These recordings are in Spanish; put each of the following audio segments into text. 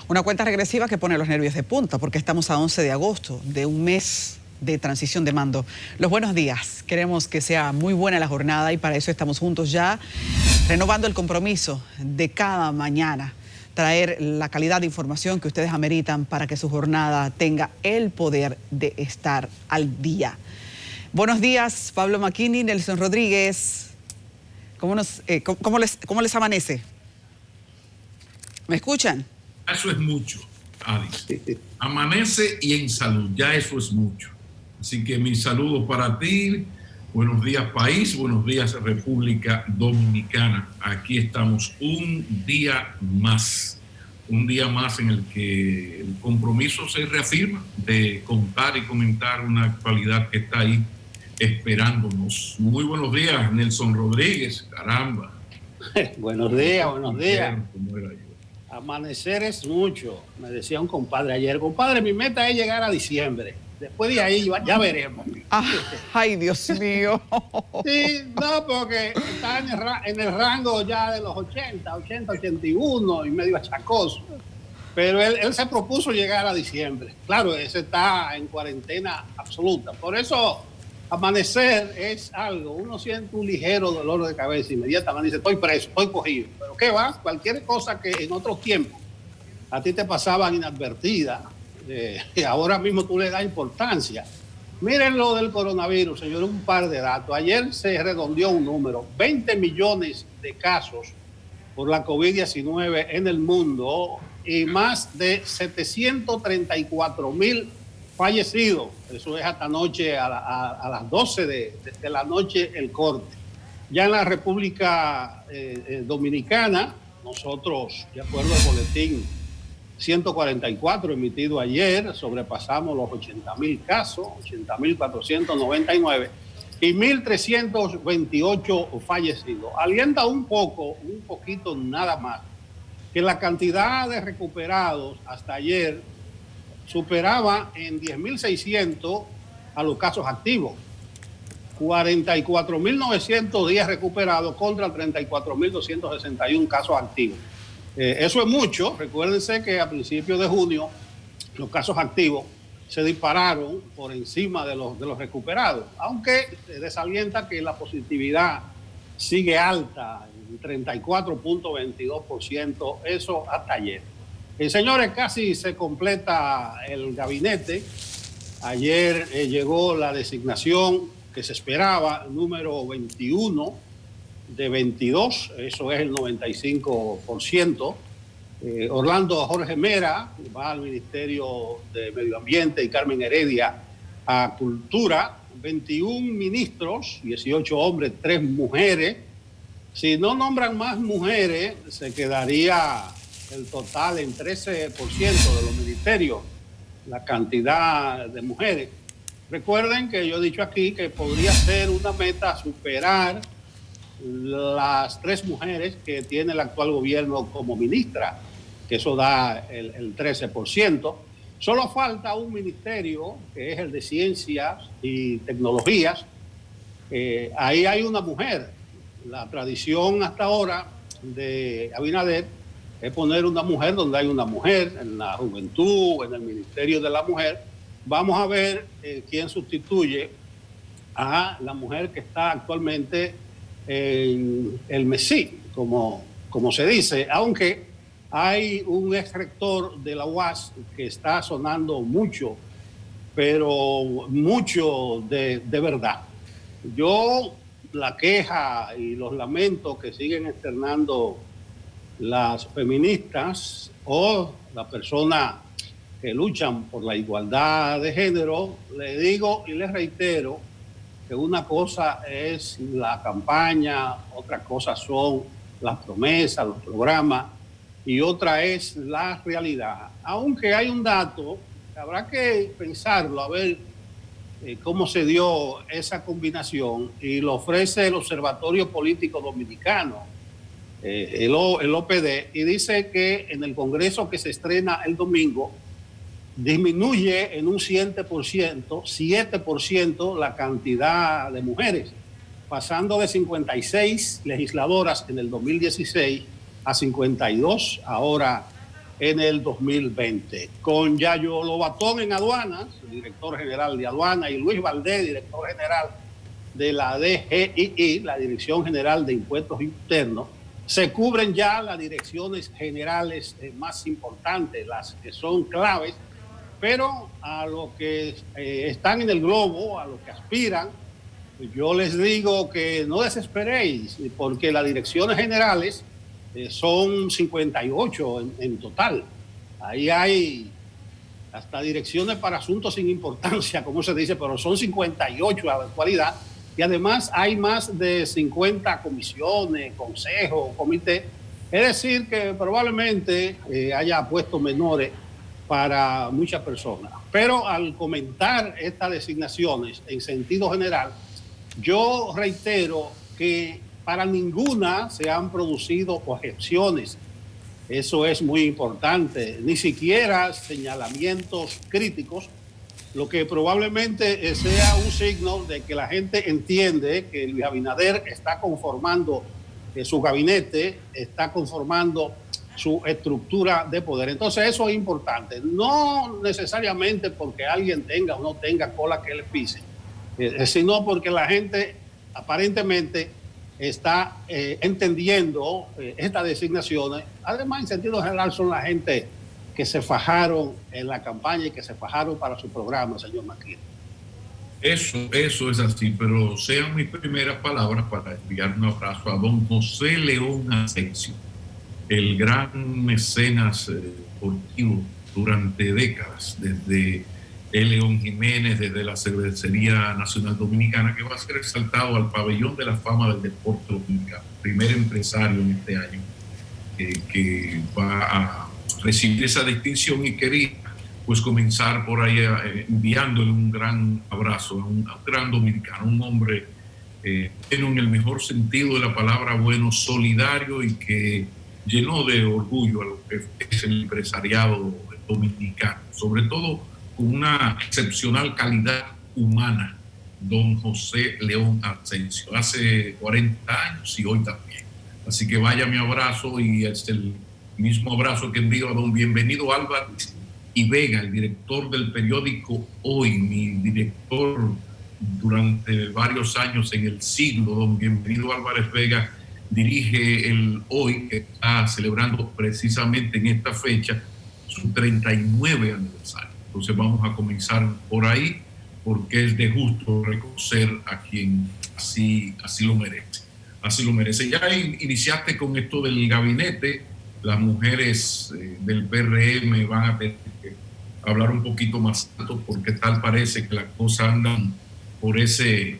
Una cuenta regresiva que pone los nervios de punta porque estamos a 11 de agosto de un mes de transición de mando. Los buenos días. Queremos que sea muy buena la jornada y para eso estamos juntos ya renovando el compromiso de cada mañana. Traer la calidad de información que ustedes ameritan para que su jornada tenga el poder de estar al día. Buenos días, Pablo Macchini, Nelson Rodríguez. ¿Cómo les amanece? ¿Me escuchan? Eso es mucho, Alice. Amanece y en salud, ya eso es mucho. Así que mis saludos para ti. Buenos días, país. Buenos días, República Dominicana. Aquí estamos un día más. Un día más en el que el compromiso se reafirma de contar y comentar una actualidad que está ahí esperándonos. Muy buenos días, Nelson Rodríguez. Caramba. Buenos días, buenos días. Amanecer es mucho, me decía un compadre ayer. Compadre, mi meta es llegar a diciembre. Después de ahí ya veremos. Ay, Dios mío. Sí, no, porque está en el rango ya de los 80, 81 y medio achacoso. Pero él se propuso llegar a diciembre. Claro, ese está en cuarentena absoluta. Por eso, amanecer es algo. Uno siente un ligero dolor de cabeza inmediatamente. Dice, estoy preso, estoy cogido. Pero ¿qué va? Cualquier cosa que en otros tiempos a ti te pasaban inadvertida, ahora mismo tú le das importancia. Miren lo del coronavirus, señores, un par de datos. Ayer se redondeó un número, 20 millones de casos por la COVID-19 en el mundo y más de 734,000 fallecidos. Eso es hasta anoche, a las 12 de la noche, el corte. Ya en la República Dominicana, nosotros, de acuerdo al boletín 144 emitido ayer, sobrepasamos los 80,000 casos, 80,499 y 1,328 fallecidos. Alienta un poquito nada más, que la cantidad de recuperados hasta ayer superaba en 10,600 a los casos activos. 44,910 recuperados contra 34,261 casos activos. Eso es mucho. Recuérdense que a principios de junio los casos activos se dispararon por encima de los recuperados, aunque desalienta que la positividad sigue alta, en 34,22%, eso hasta ayer. Señores, casi se completa el gabinete. Ayer llegó la designación que se esperaba, número 21 de 22, eso es el 95%. Orlando Jorge Mera va al Ministerio de Medio Ambiente y Carmen Heredia a Cultura. 21 ministros, 18 hombres, 3 mujeres. Si no nombran más mujeres, se quedaría el total en 13% de los ministerios, la cantidad de mujeres. Recuerden que yo he dicho aquí que podría ser una meta superar las 3 mujeres que tiene el actual gobierno como ministra, que eso da el 13%. Solo falta un ministerio, que es el de Ciencias y Tecnologías. Ahí hay una mujer. La tradición hasta ahora de Abinader es poner una mujer donde hay una mujer, en la juventud, en el Ministerio de la Mujer. Vamos a ver quién sustituye a la mujer que está actualmente en el MESI, como se dice, aunque hay un ex rector de la UAS que está sonando mucho, pero mucho de verdad. Yo la queja y los lamentos que siguen externando las feministas o las personas que luchan por la igualdad de género, le digo y les reitero que una cosa es la campaña, otra cosa son las promesas, los programas, y otra es la realidad. Aunque hay un dato, habrá que pensarlo, a ver cómo se dio esa combinación, y lo ofrece el Observatorio Político Dominicano, el OPD, y dice que en el Congreso que se estrena el domingo, disminuye en un 7% la cantidad de mujeres, pasando de 56 legisladoras en el 2016 a 52 ahora en el 2020. Con Yayo Lobatón en aduanas, director general de aduana, y Luis Valdés, director general de la DGII, la Dirección General de Impuestos Internos, se cubren ya las direcciones generales más importantes, las que son claves, pero a los que están en el globo, a los que aspiran, yo les digo que no desesperéis, porque las direcciones generales son 58 en total. Ahí hay hasta direcciones para asuntos sin importancia, como se dice, pero son 58 a la actualidad. Y además hay más de 50 comisiones, consejos, comités. Es decir, que probablemente haya puestos menores para muchas personas. Pero al comentar estas designaciones en sentido general, yo reitero que para ninguna se han producido objeciones. Eso es muy importante. Ni siquiera señalamientos críticos, lo que probablemente sea un signo de que la gente entiende que Luis Abinader está conformando su gabinete, está conformando su estructura de poder. Entonces eso es importante. No necesariamente porque alguien tenga o no tenga cola que le pise, sino porque la gente aparentemente está entendiendo estas designaciones. Además, en sentido general, son la gente que se fajaron en la campaña y que se fajaron para su programa, señor Maquina. Eso es así, pero sean mis primeras palabras para enviar un abrazo a don José León Asensio, el gran mecenas deportivo durante décadas, desde León Jiménez, desde la Cervecería Nacional Dominicana, que va a ser exaltado al pabellón de la fama del deporte dominicano, primer empresario en este año que va a recibir esa distinción, y quería pues comenzar por ahí enviándole un gran abrazo a un gran dominicano, un hombre en el mejor sentido de la palabra, bueno, solidario, y que llenó de orgullo a lo que es el empresariado dominicano, sobre todo con una excepcional calidad humana, don José León Asensio, hace 40 años y hoy también. Así que vaya mi abrazo, y es el mismo abrazo que envío a don Bienvenido Álvarez y Vega, el director del periódico Hoy, mi director durante varios años en El Siglo. Don Bienvenido Álvarez Vega dirige el Hoy, que está celebrando precisamente en esta fecha su 39 aniversario. Entonces vamos a comenzar por ahí, porque es de justo reconocer a quien así lo merece. Así lo merece. Ya iniciaste con esto del gabinete. Las mujeres del PRM van a tener que hablar un poquito más alto, porque tal parece que las cosas andan por ese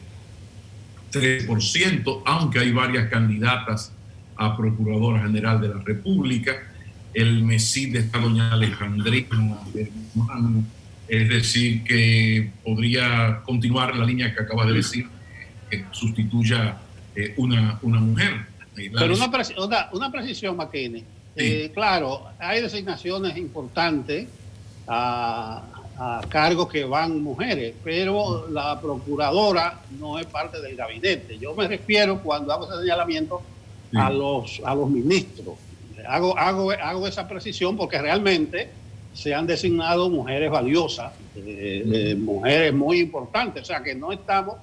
3%, aunque hay varias candidatas a Procuradora General de la República. El MESID está doña Alejandrina Germán, es decir, que podría continuar la línea que acaba de decir, que sustituya una mujer. Pero una precisión, Maquini. Sí. Claro, hay designaciones importantes a cargos que van mujeres, pero la procuradora no es parte del gabinete. Yo me refiero, cuando hago ese señalamiento, sí, a los ministros. Hago esa precisión porque realmente se han designado mujeres valiosas, mujeres muy importantes. O sea, que no estamos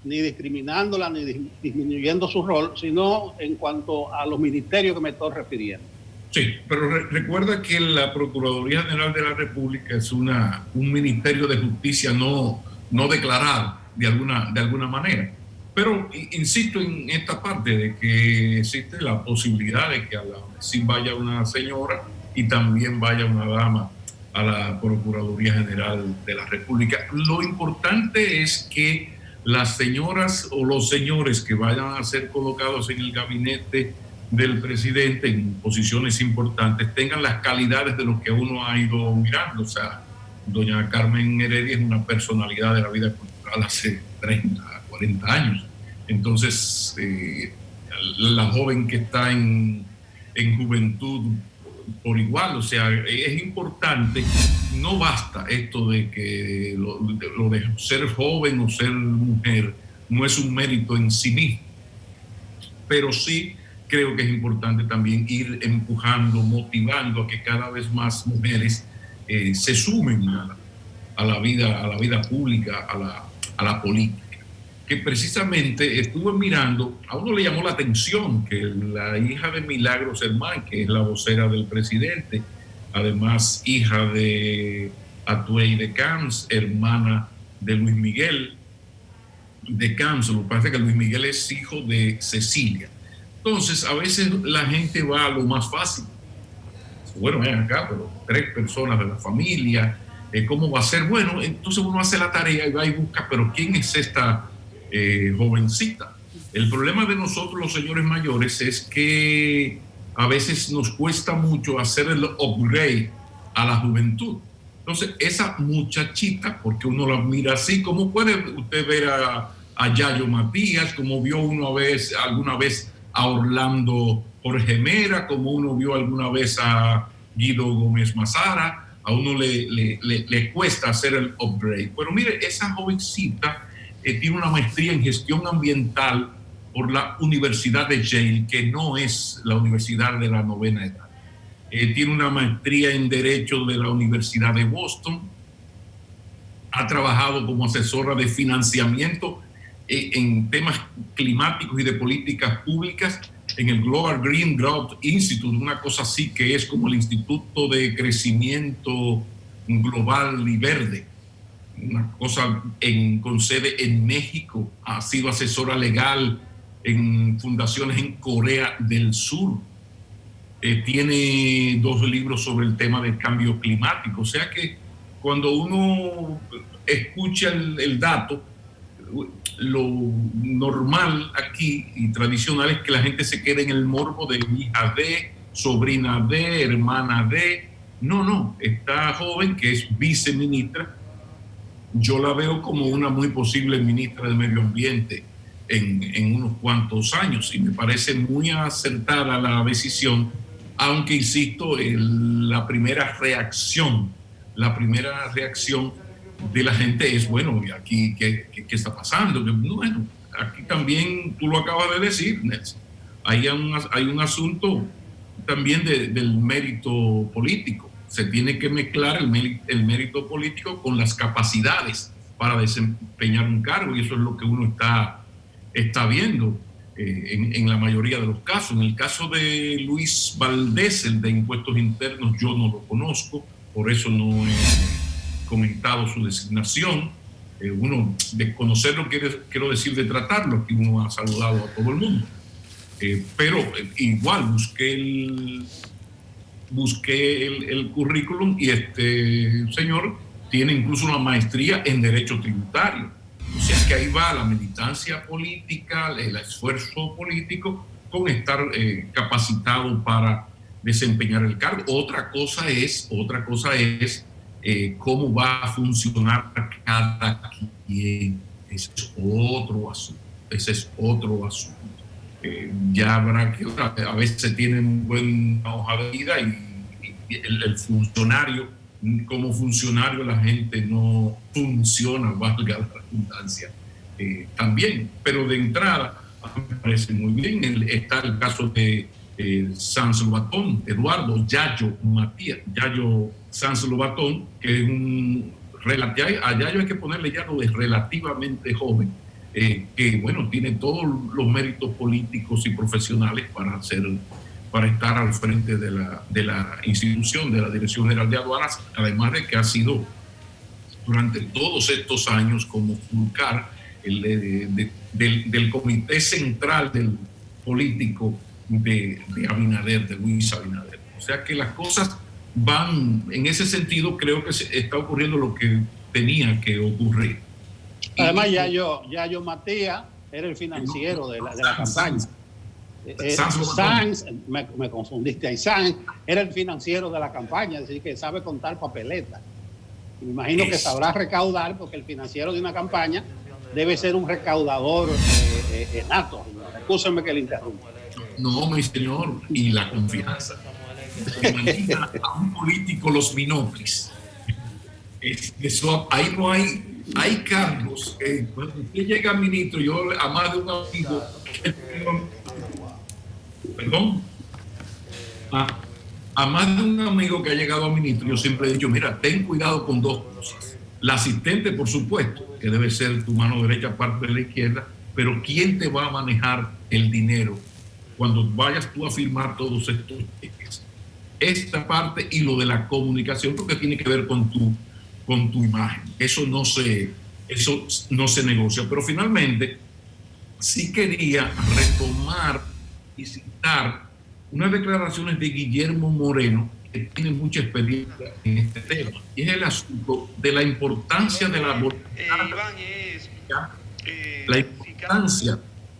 ni discriminándola ni disminuyendo su rol, sino en cuanto a los ministerios que me estoy refiriendo. Sí, pero recuerda que la Procuraduría General de la República es un ministerio de justicia no declarado de alguna manera. Pero insisto en esta parte de que existe la posibilidad de que a la sí vaya una señora y también vaya una dama a la Procuraduría General de la República. Lo importante es que las señoras o los señores que vayan a ser colocados en el gabinete del presidente en posiciones importantes tengan las calidades de lo que uno ha ido mirando. O sea, doña Carmen Heredia es una personalidad de la vida cultural hace 30, 40 años. Entonces, la joven que está en juventud por igual, o sea, es importante. No basta esto de que lo de ser joven o ser mujer no es un mérito en sí mismo, pero sí creo que es importante también ir empujando, motivando a que cada vez más mujeres se sumen a la vida pública, a la política. Que precisamente estuve mirando, a uno le llamó la atención que la hija de Milagros Germán, que es la vocera del presidente, además hija de Atuey de Camps, hermana de Luis Miguel de Camps, lo que pasa es que Luis Miguel es hijo de Cecilia. Entonces, a veces la gente va a lo más fácil. Bueno, ven acá, pero 3 personas de la familia, ¿cómo va a ser? Bueno, entonces uno hace la tarea y va y busca, pero ¿quién es esta jovencita? El problema de nosotros los señores mayores es que a veces nos cuesta mucho hacer el upgrade a la juventud. Entonces, esa muchachita, porque uno la mira así, ¿cómo puede usted ver a Yayo Matías, como vio alguna vez a Orlando Jorge Mera, como uno vio alguna vez a Guido Gómez Mazara? A uno le cuesta hacer el upgrade. Pero mire, esa jovencita tiene una maestría en gestión ambiental por la Universidad de Yale, que no es la universidad de la novena edad. Tiene una maestría en Derecho de la Universidad de Boston. Ha trabajado como asesora de financiamiento en temas climáticos y de políticas públicas en el Global Green Growth Institute, una cosa así que es como el Instituto de Crecimiento Global y Verde, una cosa con sede en México. Ha sido asesora legal en fundaciones en Corea del Sur. Tiene 2 libros sobre el tema del cambio climático. O sea que cuando uno escucha el dato, lo normal aquí y tradicional es que la gente se quede en el morbo de hija de, sobrina de, hermana de. No, esta joven que es viceministra, yo la veo como una muy posible ministra de Medio Ambiente en unos cuantos años, y me parece muy acertada la decisión, aunque insisto, la primera reacción de la gente es, bueno, ¿y aquí qué está pasando? Bueno, aquí también tú lo acabas de decir, Nelson, hay un asunto también del mérito político. Se tiene que mezclar el mérito político con las capacidades para desempeñar un cargo, y eso es lo que uno está viendo en la mayoría de los casos. En el caso de Luis Valdés, el de Impuestos Internos, yo no lo conozco, por eso no he comentado su designación. Uno de conocerlo, quiero decir de tratarlo, que uno ha saludado a todo el mundo. Pero igual busqué el currículum, y este señor tiene incluso una maestría en Derecho Tributario. O sea que ahí va la militancia política, el esfuerzo político, con estar capacitado para desempeñar el cargo. Otra cosa es cómo va a funcionar cada quien. Ese es otro asunto. Ya habrá que, a veces tienen buena hoja de vida, y el funcionario, como funcionario, la gente no funciona, valga la redundancia, también. Pero de entrada, a mí me parece muy bien. Está el caso de Sanz Lobatón, Eduardo Yayo Matías, Yayo Sanz Lobatón, que es a Yayo hay que ponerle ya lo de relativamente joven, que bueno, tiene todos los méritos políticos y profesionales para estar al frente de la institución, de la Dirección General de Aduanas, además de que ha sido durante todos estos años como FULCAR, del comité central del político de Abinader, de Luis Abinader. O sea que las cosas van en ese sentido. Creo que está ocurriendo lo que tenía que ocurrir. Además, Yayo Matías era el financiero de la campaña. Sanz, me confundiste ahí. Sanz era el financiero de la campaña, es decir, que sabe contar papeletas. Me imagino que sabrá recaudar, porque el financiero de una campaña debe ser un recaudador nato. Excúsenme que le interrumpa. No, mi señor, y la confianza. Imagina a un político los binocles. Eso, ahí no hay cargos. Cuando usted llega, ministro, yo a más de un amigo, perdón, a más de un amigo que ha llegado a ministro, yo siempre he dicho, mira, ten cuidado con dos cosas. La asistente, por supuesto, que debe ser tu mano derecha, parte de la izquierda, pero ¿quién te va a manejar el dinero cuando vayas tú a firmar todos estos cheques? Esta parte y lo de la comunicación, porque tiene que ver con tu imagen. Eso no se negocia. Pero finalmente, sí quería retomar y citar unas declaraciones de Guillermo Moreno, que tiene mucha experiencia en este tema, y es el asunto de la importancia de la voluntad. La importancia,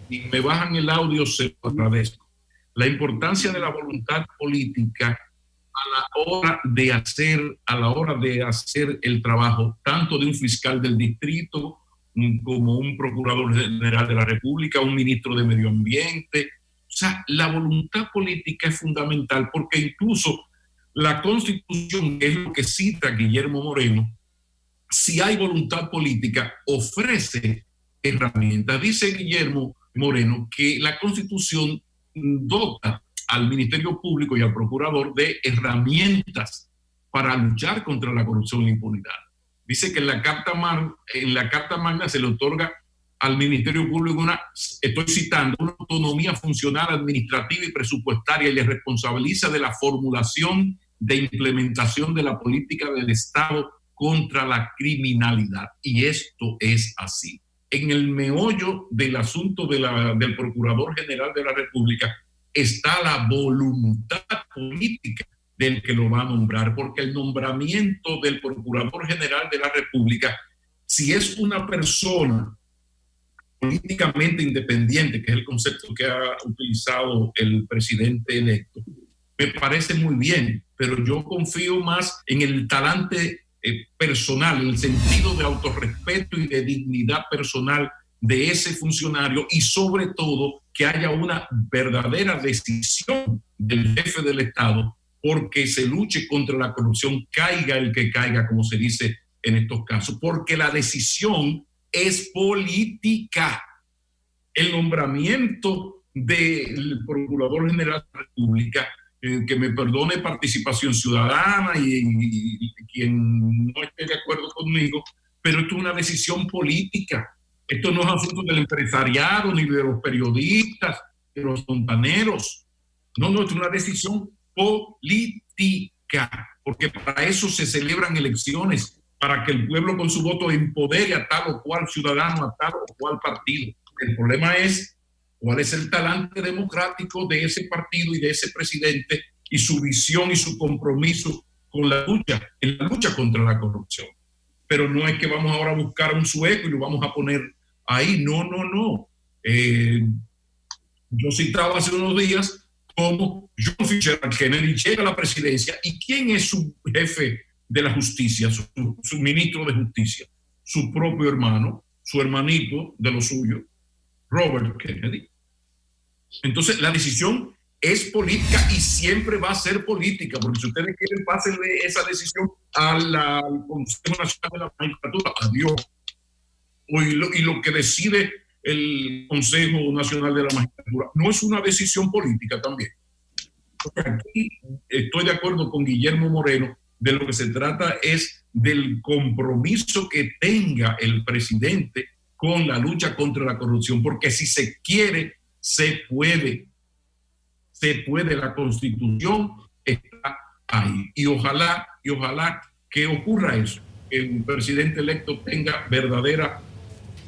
y me bajan el audio, se lo agradezco, la importancia de la voluntad política a la hora de hacer el trabajo, tanto de un fiscal del distrito como un procurador general de la República, un ministro de Medio Ambiente. O sea, la voluntad política es fundamental porque incluso la Constitución, que es lo que cita Guillermo Moreno, si hay voluntad política, ofrece herramientas. Dice Guillermo Moreno que la Constitución dota al Ministerio Público y al Procurador de herramientas para luchar contra la corrupción y la impunidad. Dice que en la Carta Magna se le otorga al Ministerio Público estoy citando, una autonomía funcional, administrativa y presupuestaria, y le responsabiliza de la formulación de implementación de la política del Estado contra la criminalidad. Y esto es así. En el meollo del asunto del Procurador General de la República está la voluntad política del que lo va a nombrar, porque el nombramiento del Procurador General de la República, si es una persona políticamente independiente, que es el concepto que ha utilizado el presidente electo, me parece muy bien, pero yo confío más en el talante personal, en el sentido de autorrespeto y de dignidad personal de ese funcionario, y sobre todo que haya una verdadera decisión del jefe del Estado porque se luche contra la corrupción, caiga el que caiga, como se dice en estos casos, porque la decisión es política. El nombramiento del Procurador General de la República, que me perdone participación ciudadana y quien no esté de acuerdo conmigo, pero esto es una decisión política. Esto no es asunto del empresariado, ni de los periodistas, de los fontaneros. No, esto es una decisión política, porque para eso se celebran elecciones, para que el pueblo con su voto empodere a tal o cual ciudadano, a tal o cual partido. El problema es cuál es el talante democrático de ese partido y de ese presidente y su visión y su compromiso con la lucha, en la lucha contra la corrupción. Pero no es que vamos ahora a buscar un sueco y lo vamos a poner ahí. No. Yo citaba hace unos días como John Fitzgerald Kennedy llega a la presidencia, y ¿quién es su jefe de la justicia, su ministro de justicia? Su propio hermano, su hermanito de lo suyo, Robert Kennedy. Entonces la decisión es política y siempre va a ser política, porque si ustedes quieren, pásenle esa decisión al Consejo Nacional de la Magistratura, adiós. Y lo que decide el Consejo Nacional de la Magistratura no es una decisión política también. Aquí estoy de acuerdo con Guillermo Moreno, de lo que se trata es del compromiso que tenga el presidente con la lucha contra la corrupción, porque si se quiere, se puede. Se puede, la Constitución está ahí. Y ojalá que ocurra eso, que el presidente electo tenga verdadera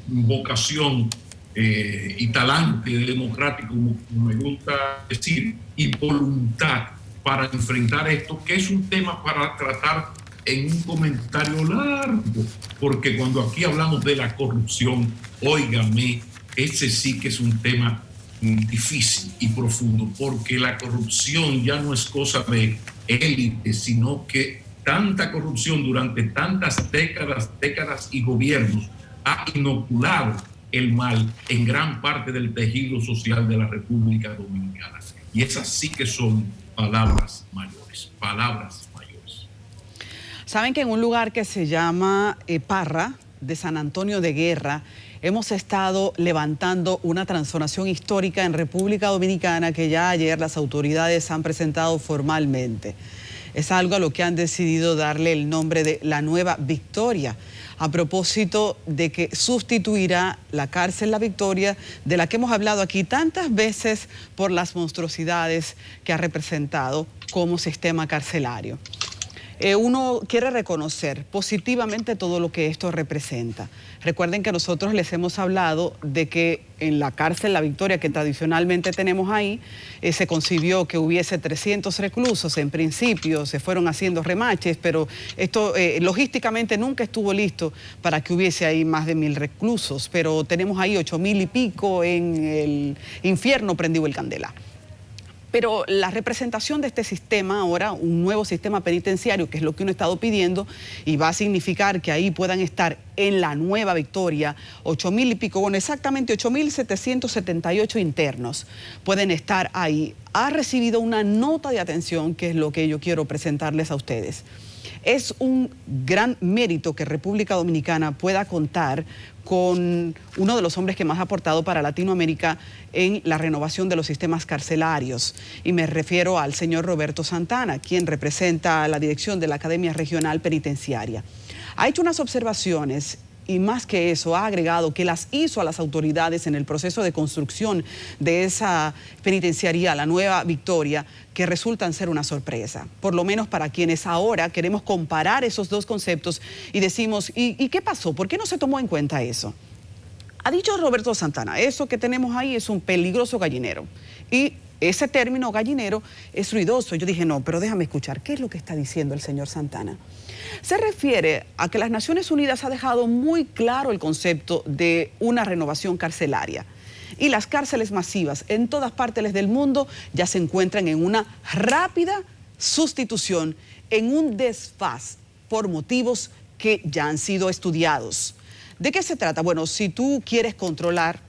vocación y talante democrático, como me gusta decir, y voluntad para enfrentar esto, que es un tema para tratar en un comentario largo, porque cuando aquí hablamos de la corrupción, óigame, ese sí que es un tema difícil y profundo, porque la corrupción ya no es cosa de élite, sino que tanta corrupción durante tantas décadas y gobiernos ha inoculado el mal en gran parte del tejido social de la República Dominicana. Y esas sí que son palabras mayores, palabras mayores. Saben que en un lugar que se llama Parra, de San Antonio de Guerra, hemos estado levantando una transformación histórica en República Dominicana que ya ayer las autoridades han presentado formalmente. Es algo a lo que han decidido darle el nombre de la Nueva Victoria, a propósito de que sustituirá la cárcel La Victoria, de la que hemos hablado aquí tantas veces por las monstruosidades que ha representado como sistema carcelario. Uno quiere reconocer positivamente todo lo que esto representa. Recuerden que nosotros les hemos hablado de que en la cárcel La Victoria, que tradicionalmente tenemos ahí, se concibió que hubiese 300 reclusos. En principio se fueron haciendo remaches, pero esto logísticamente nunca estuvo listo para que hubiese ahí más de 1000 reclusos. Pero tenemos ahí 8000 y pico en el infierno prendido el candela. Pero la representación de este sistema ahora, un nuevo sistema penitenciario, que es lo que uno ha estado pidiendo, y va a significar que ahí puedan estar en la Nueva Victoria 8000 y pico, bueno, exactamente 8778 internos pueden estar ahí. Ha recibido una nota de atención, que es lo que yo quiero presentarles a ustedes. Es un gran mérito que República Dominicana pueda contar con uno de los hombres que más ha aportado para Latinoamérica en la renovación de los sistemas carcelarios. Y me refiero al señor Roberto Santana, quien representa la dirección de la Academia Regional Penitenciaria. Ha hecho unas observaciones y más que eso ha agregado que las hizo a las autoridades en el proceso de construcción de esa penitenciaría, la Nueva Victoria, que resultan ser una sorpresa, por lo menos para quienes ahora queremos comparar esos dos conceptos y decimos, ¿y qué pasó? ¿Por qué no se tomó en cuenta eso? Ha dicho Roberto Santana, eso que tenemos ahí es un peligroso gallinero. Y ese término gallinero es ruidoso. Yo dije, no, pero déjame escuchar, ¿qué es lo que está diciendo el señor Santana? Se refiere a que las Naciones Unidas ha dejado muy claro el concepto de una renovación carcelaria. Y las cárceles masivas en todas partes del mundo ya se encuentran en una rápida sustitución, en un desfaz por motivos que ya han sido estudiados. ¿De qué se trata? Bueno, si tú quieres controlar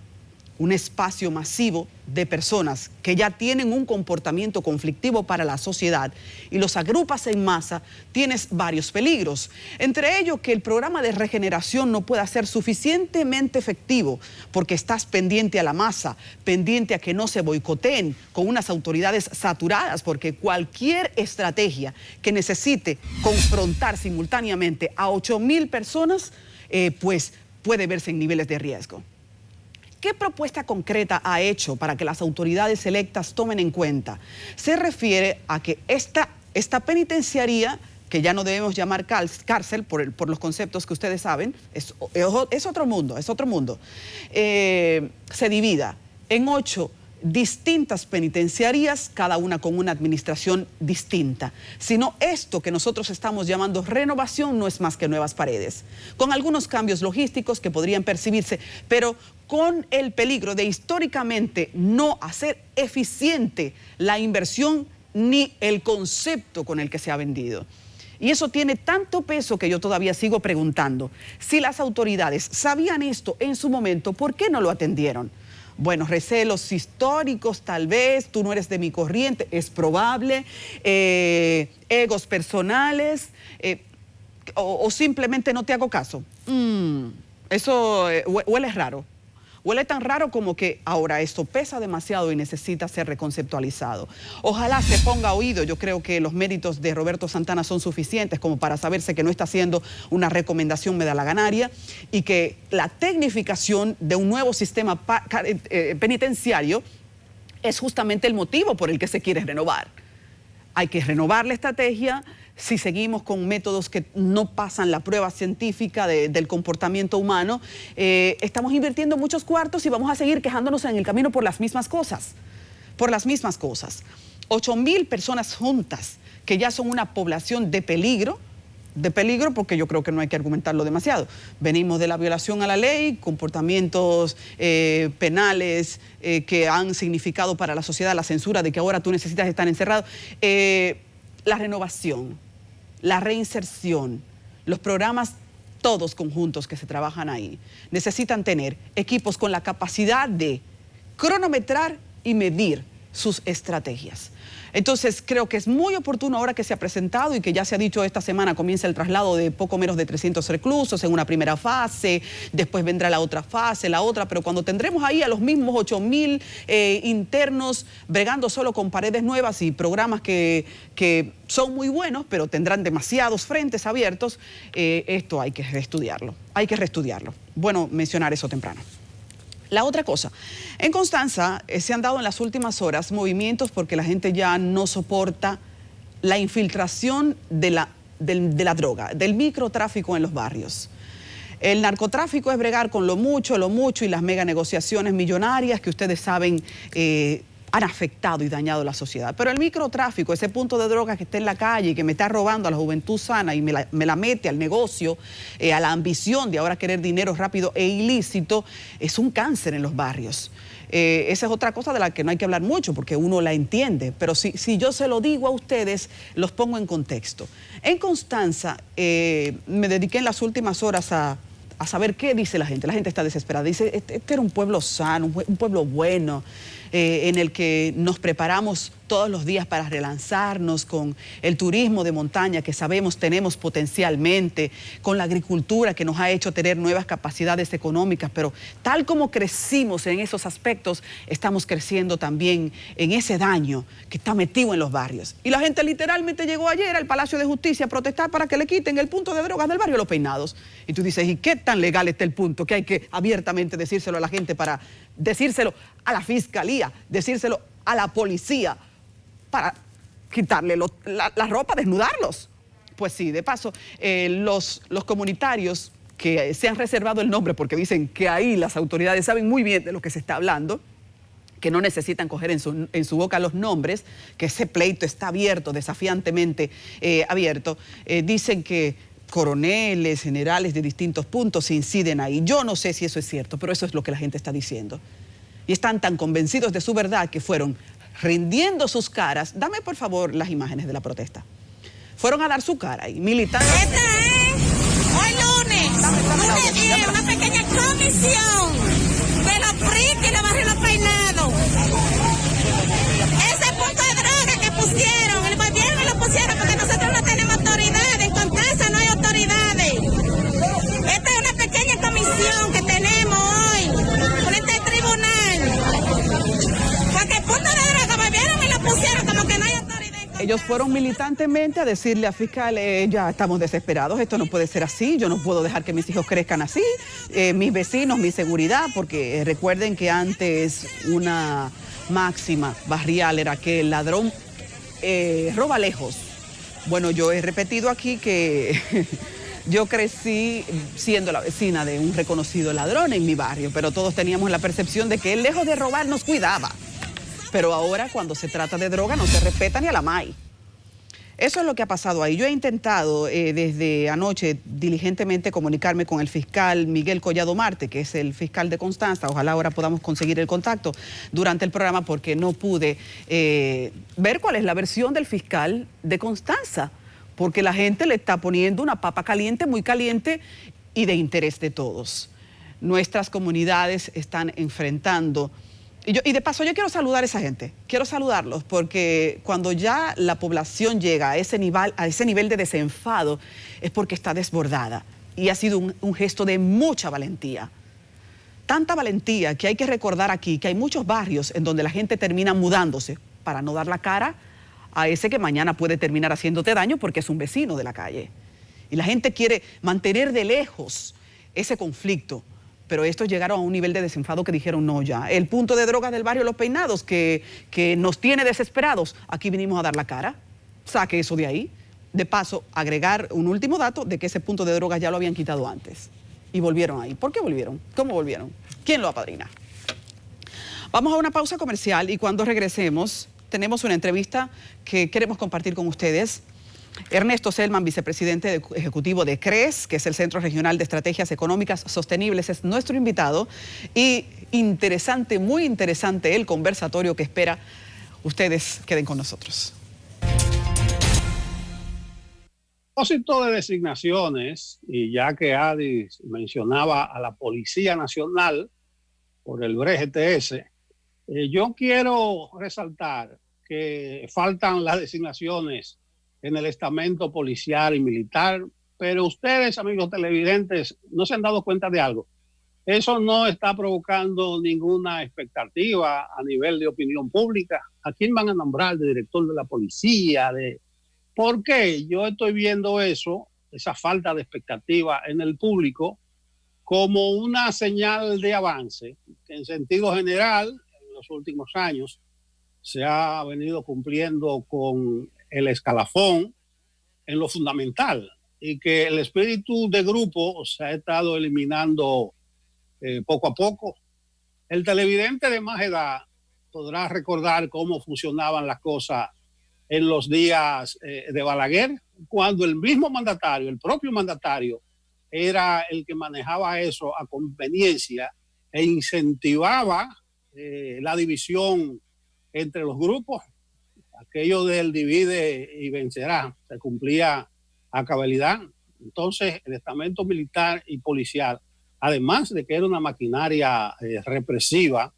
un espacio masivo de personas que ya tienen un comportamiento conflictivo para la sociedad y los agrupas en masa, tienes varios peligros. Entre ellos que el programa de regeneración no pueda ser suficientemente efectivo porque estás pendiente a la masa, pendiente a que no se boicoteen con unas autoridades saturadas, porque cualquier estrategia que necesite confrontar simultáneamente a 8000 personas, pues puede verse en niveles de riesgo. ¿Qué propuesta concreta ha hecho para que las autoridades electas tomen en cuenta? Se refiere a que esta penitenciaría, que ya no debemos llamar cárcel por los conceptos que ustedes saben, es otro mundo, se divida en 8 distintas penitenciarías, cada una con una administración distinta. Sino esto que nosotros estamos llamando renovación no es más que nuevas paredes, con algunos cambios logísticos que podrían percibirse, pero con el peligro de históricamente no hacer eficiente la inversión ni el concepto con el que se ha vendido. Y eso tiene tanto peso que yo todavía sigo preguntando, si las autoridades sabían esto en su momento, ¿por qué no lo atendieron? Bueno, recelos históricos, tal vez, tú no eres de mi corriente, es probable, egos personales, o simplemente no te hago caso. Eso huele raro. Huele tan raro como que ahora esto pesa demasiado y necesita ser reconceptualizado. Ojalá se ponga oído. Yo creo que los méritos de Roberto Santana son suficientes como para saberse que no está haciendo una recomendación medalaganaria y que la tecnificación de un nuevo sistema penitenciario es justamente el motivo por el que se quiere renovar. Hay que renovar la estrategia. Si seguimos con métodos que no pasan la prueba científica del comportamiento humano, estamos invirtiendo muchos cuartos y vamos a seguir quejándonos en el camino por las mismas cosas. 8000 personas juntas, que ya son una población de peligro porque yo creo que no hay que argumentarlo demasiado. Venimos de la violación a la ley, comportamientos penales que han significado para la sociedad la censura de que ahora tú necesitas estar encerrado. La renovación, la reinserción, los programas todos conjuntos que se trabajan ahí, necesitan tener equipos con la capacidad de cronometrar y medir sus estrategias. Entonces, creo que es muy oportuno ahora que se ha presentado y que ya se ha dicho esta semana comienza el traslado de poco menos de 300 reclusos en una primera fase, después vendrá la otra fase, la otra, pero cuando tendremos ahí a los mismos 8.000 internos bregando solo con paredes nuevas y programas que son muy buenos, pero tendrán demasiados frentes abiertos, esto hay que reestudiarlo, Bueno, mencionar eso temprano. La otra cosa, en Constanza se han dado en las últimas horas movimientos porque la gente ya no soporta la infiltración de la droga, del microtráfico en los barrios. El narcotráfico es bregar con lo mucho y las mega negociaciones millonarias que ustedes saben han afectado y dañado la sociedad. Pero el microtráfico, ese punto de droga que está en la calle y que me está robando a la juventud sana y me la mete al negocio, a la ambición de ahora querer dinero rápido e ilícito, es un cáncer en los barrios. Esa es otra cosa de la que no hay que hablar mucho porque uno la entiende, pero si yo se lo digo a ustedes, los pongo en contexto. En Constanza me dediqué en las últimas horas a saber qué dice la gente. La gente está desesperada. Dice, este era un pueblo sano, un pueblo bueno, en el que nos preparamos todos los días para relanzarnos con el turismo de montaña que sabemos tenemos potencialmente, con la agricultura que nos ha hecho tener nuevas capacidades económicas, pero tal como crecimos en esos aspectos, estamos creciendo también en ese daño que está metido en los barrios. Y la gente literalmente llegó ayer al Palacio de Justicia a protestar para que le quiten el punto de drogas del barrio Los Peinados. Y tú dices, ¿y qué tan legal está el punto? Que hay que abiertamente decírselo a la gente, para decírselo a la fiscalía, decírselo a la policía, para quitarle la ropa, desnudarlos. Pues sí, de paso, los comunitarios que se han reservado el nombre porque dicen que ahí las autoridades saben muy bien de lo que se está hablando, que no necesitan coger en su boca los nombres, que ese pleito está abierto, desafiantemente abierto, dicen que coroneles, generales de distintos puntos inciden ahí. Yo no sé si eso es cierto, pero eso es lo que la gente está diciendo. Y están tan convencidos de su verdad que fueron rindiendo sus caras. Dame por favor las imágenes de la protesta. Fueron a dar su cara y militando. Esta es hoy lunes, una pequeña comisión de los PRI y de Barrio Los Peinados. Ese punto de droga que pusieron, el gobierno lo pusieron porque nosotros no tenemos autoridades, en Constanza no hay autoridades. Esta es una pequeña comisión que tenemos hoy frente al tribunal. Porque el punto de droga volvieron y lo pusieron como que no hay autoridad. Ellos fueron militantemente a decirle al fiscal, ya estamos desesperados, esto no puede ser así, yo no puedo dejar que mis hijos crezcan así, mis vecinos, mi seguridad, porque recuerden que antes una máxima barrial era que el ladrón roba lejos. Bueno, yo he repetido aquí que yo crecí siendo la vecina de un reconocido ladrón en mi barrio, pero todos teníamos la percepción de que él, lejos de robar, nos cuidaba. Pero ahora, cuando se trata de droga, no se respeta ni a la MAI. Eso es lo que ha pasado ahí. Yo he intentado desde anoche diligentemente comunicarme con el fiscal Miguel Collado Marte, que es el fiscal de Constanza. Ojalá ahora podamos conseguir el contacto durante el programa porque no pude ver cuál es la versión del fiscal de Constanza, porque la gente le está poniendo una papa caliente, muy caliente y de interés de todos. Nuestras comunidades están enfrentando. Y de paso yo quiero saludar a esa gente, quiero saludarlos porque cuando ya la población llega a ese nivel de desenfado es porque está desbordada y ha sido un gesto de mucha valentía. Tanta valentía que hay que recordar aquí que hay muchos barrios en donde la gente termina mudándose para no dar la cara a ese que mañana puede terminar haciéndote daño porque es un vecino de la calle. Y la gente quiere mantener de lejos ese conflicto. Pero estos llegaron a un nivel de desenfado que dijeron no ya. El punto de drogas del barrio Los Peinados que nos tiene desesperados, aquí vinimos a dar la cara. Saque eso de ahí. De paso, agregar un último dato de que ese punto de drogas ya lo habían quitado antes. Y volvieron ahí. ¿Por qué volvieron? ¿Cómo volvieron? ¿Quién lo apadrina? Vamos a una pausa comercial y cuando regresemos tenemos una entrevista que queremos compartir con ustedes. Ernesto Selman, vicepresidente ejecutivo de CRES, que es el Centro Regional de Estrategias Económicas Sostenibles, es nuestro invitado. Y interesante, muy interesante el conversatorio que espera. Ustedes queden con nosotros. A propósito de designaciones, y ya que Adis mencionaba a la Policía Nacional por el BREGTS, Yo quiero resaltar que faltan las designaciones en el estamento policial y militar, pero ustedes, amigos televidentes, no se han dado cuenta de algo. Eso no está provocando ninguna expectativa a nivel de opinión pública. ¿A quién van a nombrar de director de la policía? ¿Por qué? Yo estoy viendo eso, esa falta de expectativa en el público, como una señal de avance, que en sentido general, en los últimos años, se ha venido cumpliendo con el escalafón en lo fundamental y que el espíritu de grupo se ha estado eliminando poco a poco. El televidente de más edad podrá recordar cómo funcionaban las cosas en los días de Balaguer, cuando el mismo mandatario, el propio mandatario, era el que manejaba eso a conveniencia e incentivaba la división entre los grupos. Aquello del divide y vencerá se cumplía a cabalidad. Entonces, el estamento militar y policial, además de que era una maquinaria represiva,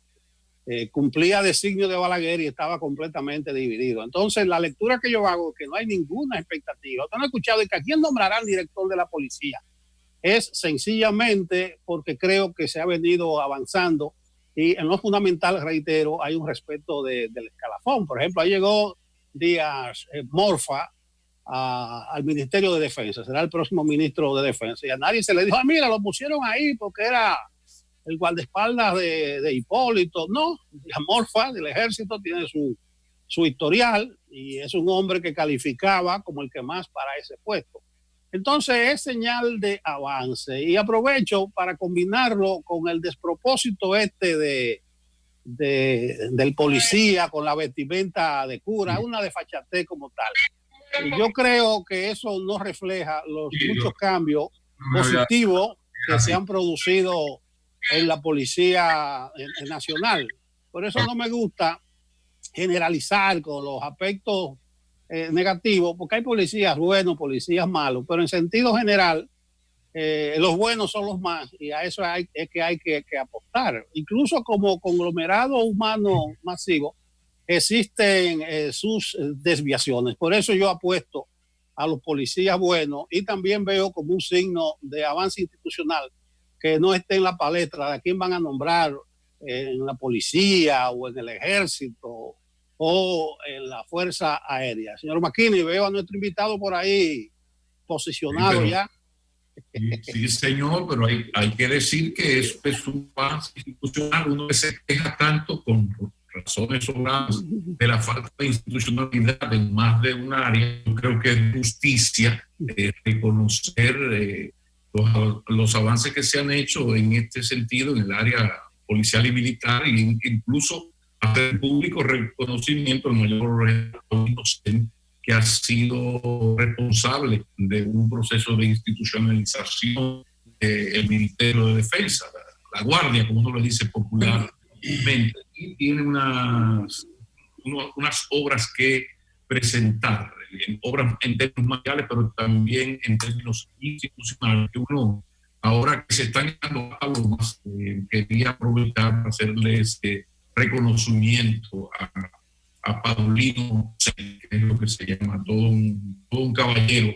cumplía designio de Balaguer y estaba completamente dividido. Entonces, la lectura que yo hago es que no hay ninguna expectativa. Usted no ha escuchado de que a quién nombrará el director de la policía. Es sencillamente porque creo que se ha venido avanzando y en lo fundamental, reitero, hay un respeto del escalafón. Por ejemplo, ahí llegó Díaz Morfa al Ministerio de Defensa, será el próximo ministro de Defensa, y a nadie se le dijo, mira, lo pusieron ahí porque era el guardaespaldas de Hipólito. No, Díaz Morfa del Ejército tiene su historial y es un hombre que calificaba como el que más para ese puesto. Entonces es señal de avance y aprovecho para combinarlo con el despropósito del policía con la vestimenta de cura, una desfachatez como tal. Y yo creo que eso no refleja los muchos cambios positivos que se han producido en la policía nacional. Por eso no me gusta generalizar con los aspectos negativos, porque hay policías buenos, policías malos, pero en sentido general, los buenos son los más, y a eso es que hay que apostar. Incluso como conglomerado humano masivo, existen sus desviaciones. Por eso yo apuesto a los policías buenos y también veo como un signo de avance institucional que no esté en la palestra de quién van a nombrar en la policía o en el ejército o en la Fuerza Aérea. Señor McKinney, veo a nuestro invitado por ahí posicionado ya. Sí, señor, pero hay que decir que eso es un avance institucional. Uno que se queja tanto con razones sobradas de la falta de institucionalidad en más de un área. Yo creo que es justicia reconocer los avances que se han hecho en este sentido en el área policial y militar, e incluso hacer público reconocimiento al mayor que ha sido responsable de un proceso de institucionalización del Ministerio de Defensa, la Guardia, como uno lo dice popularmente, y tiene unas obras que presentar, obras en términos materiales, pero también en términos institucionales, que uno, ahora que se están dando algo más, quería aprovechar para hacerles reconocimiento a Paulino, que es lo que se llama todo un caballero,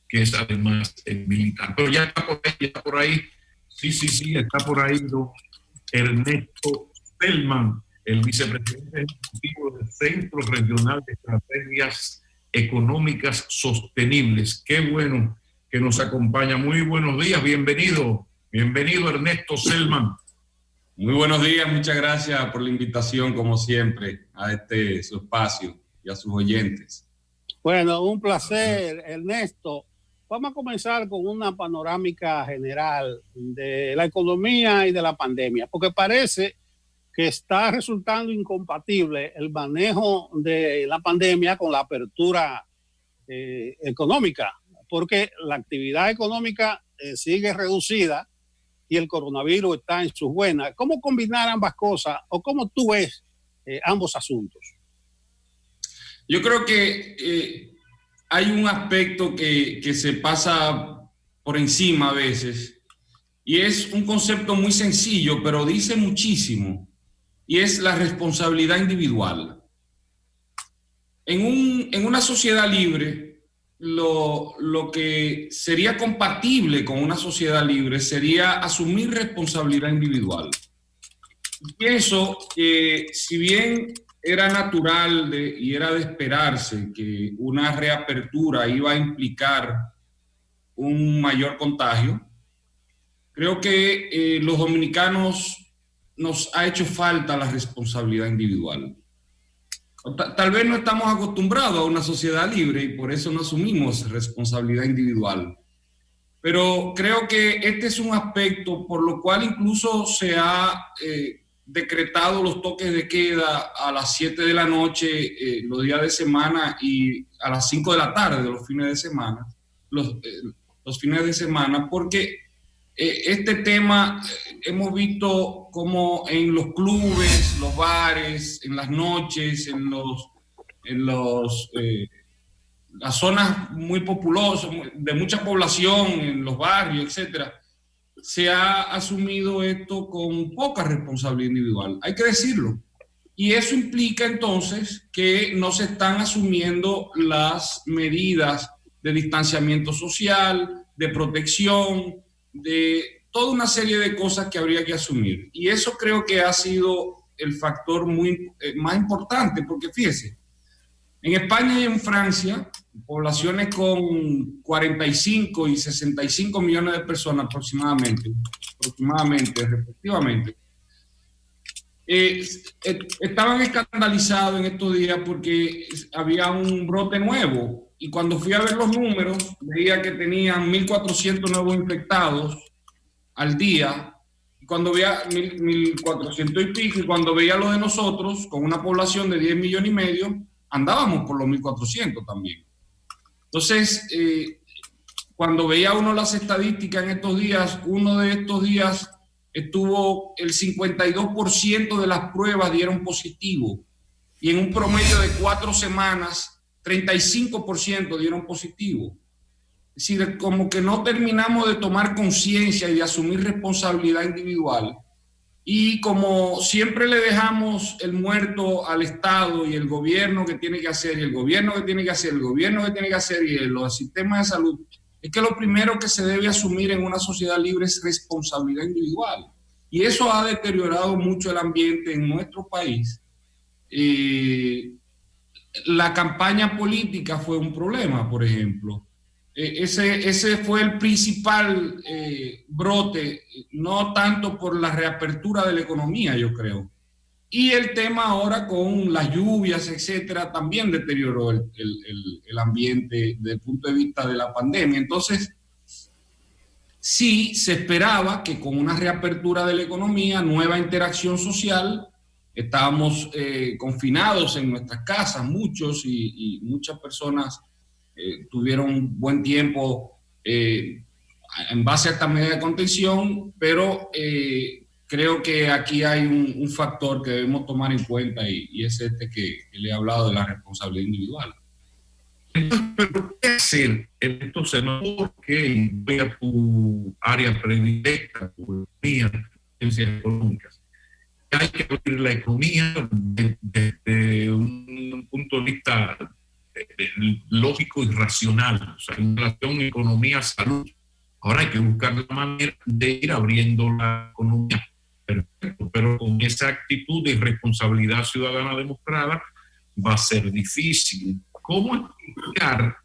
que es además militar. Pero ya está por ahí, sí, está por ahí Ernesto Selman, el vicepresidente ejecutivo del Centro Regional de Estrategias Económicas Sostenibles. Qué bueno que nos acompaña. Muy buenos días, bienvenido Ernesto Selman. Muy buenos días, muchas gracias por la invitación, como siempre, a su espacio y a sus oyentes. Bueno, un placer, Ernesto. Vamos a comenzar con una panorámica general de la economía y de la pandemia, porque parece que está resultando incompatible el manejo de la pandemia con la apertura económica, porque la actividad económica sigue reducida y el coronavirus está en sus buenas. ¿Cómo combinar ambas cosas o cómo tú ves ambos asuntos? Yo creo que hay un aspecto que se pasa por encima a veces y es un concepto muy sencillo, pero dice muchísimo. y es la responsabilidad individual. En una sociedad libre, lo que sería compatible con una sociedad libre sería asumir responsabilidad individual. Pienso que si bien era natural y era de esperarse que una reapertura iba a implicar un mayor contagio, creo que los dominicanos nos ha hecho falta la responsabilidad individual. Tal vez no estamos acostumbrados a una sociedad libre y por eso no asumimos responsabilidad individual. Pero creo que este es un aspecto por lo cual incluso se ha decretado los toques de queda a las 7 de la noche los días de semana y a las 5 de la tarde de los fines de semana, los fines de semana, porque este tema hemos visto como en los clubes, los bares, en las noches, en las zonas muy populosas, de mucha población, en los barrios, etcétera, se ha asumido esto con poca responsabilidad individual, hay que decirlo. Y eso implica entonces que no se están asumiendo las medidas de distanciamiento social, de protección, de toda una serie de cosas que habría que asumir. Y eso creo que ha sido el factor más importante, porque fíjese, en España y en Francia, poblaciones con 45 y 65 millones de personas aproximadamente respectivamente, estaban escandalizados en estos días porque había un brote nuevo, y cuando fui a ver los números veía que tenían 1.400 nuevos infectados al día, y cuando veía 1.400 y pico, y cuando veía lo de nosotros con una población de 10 millones y medio, andábamos por los 1.400 también. Entonces, cuando veía uno las estadísticas en estos días, uno de estos días estuvo el 52% de las pruebas dieron positivo, y en un promedio de 4 semanas, 35% dieron positivo. Es decir, como que no terminamos de tomar conciencia y de asumir responsabilidad individual. Y como siempre le dejamos el muerto al Estado y el gobierno que tiene que hacer, y el gobierno que tiene que hacer, el gobierno que tiene que hacer, y los sistemas de salud, es que lo primero que se debe asumir en una sociedad libre es responsabilidad individual. Y eso ha deteriorado mucho el ambiente en nuestro país. La campaña política fue un problema, por ejemplo. Ese fue el principal brote, no tanto por la reapertura de la economía, yo creo. Y el tema ahora con las lluvias, etcétera, también deterioró el ambiente desde el punto de vista de la pandemia. Entonces, sí se esperaba que con una reapertura de la economía, nueva interacción social, estábamos confinados en nuestras casas, muchos y muchas personas tuvieron buen tiempo en base a esta medida de contención, pero creo que aquí hay un factor que debemos tomar en cuenta, y es este que le he hablado de la responsabilidad individual. Entonces, ¿pero qué hacer en estos senadores que voy a tu área predilecta, tu economía, ciencias económicas? Hay que abrir la economía desde un punto de vista lógico y racional, o sea, en relación economía-salud. Ahora hay que buscar la manera de ir abriendo la economía, perfecto, pero con esa actitud de irresponsabilidad ciudadana demostrada va a ser difícil. ¿Cómo explicar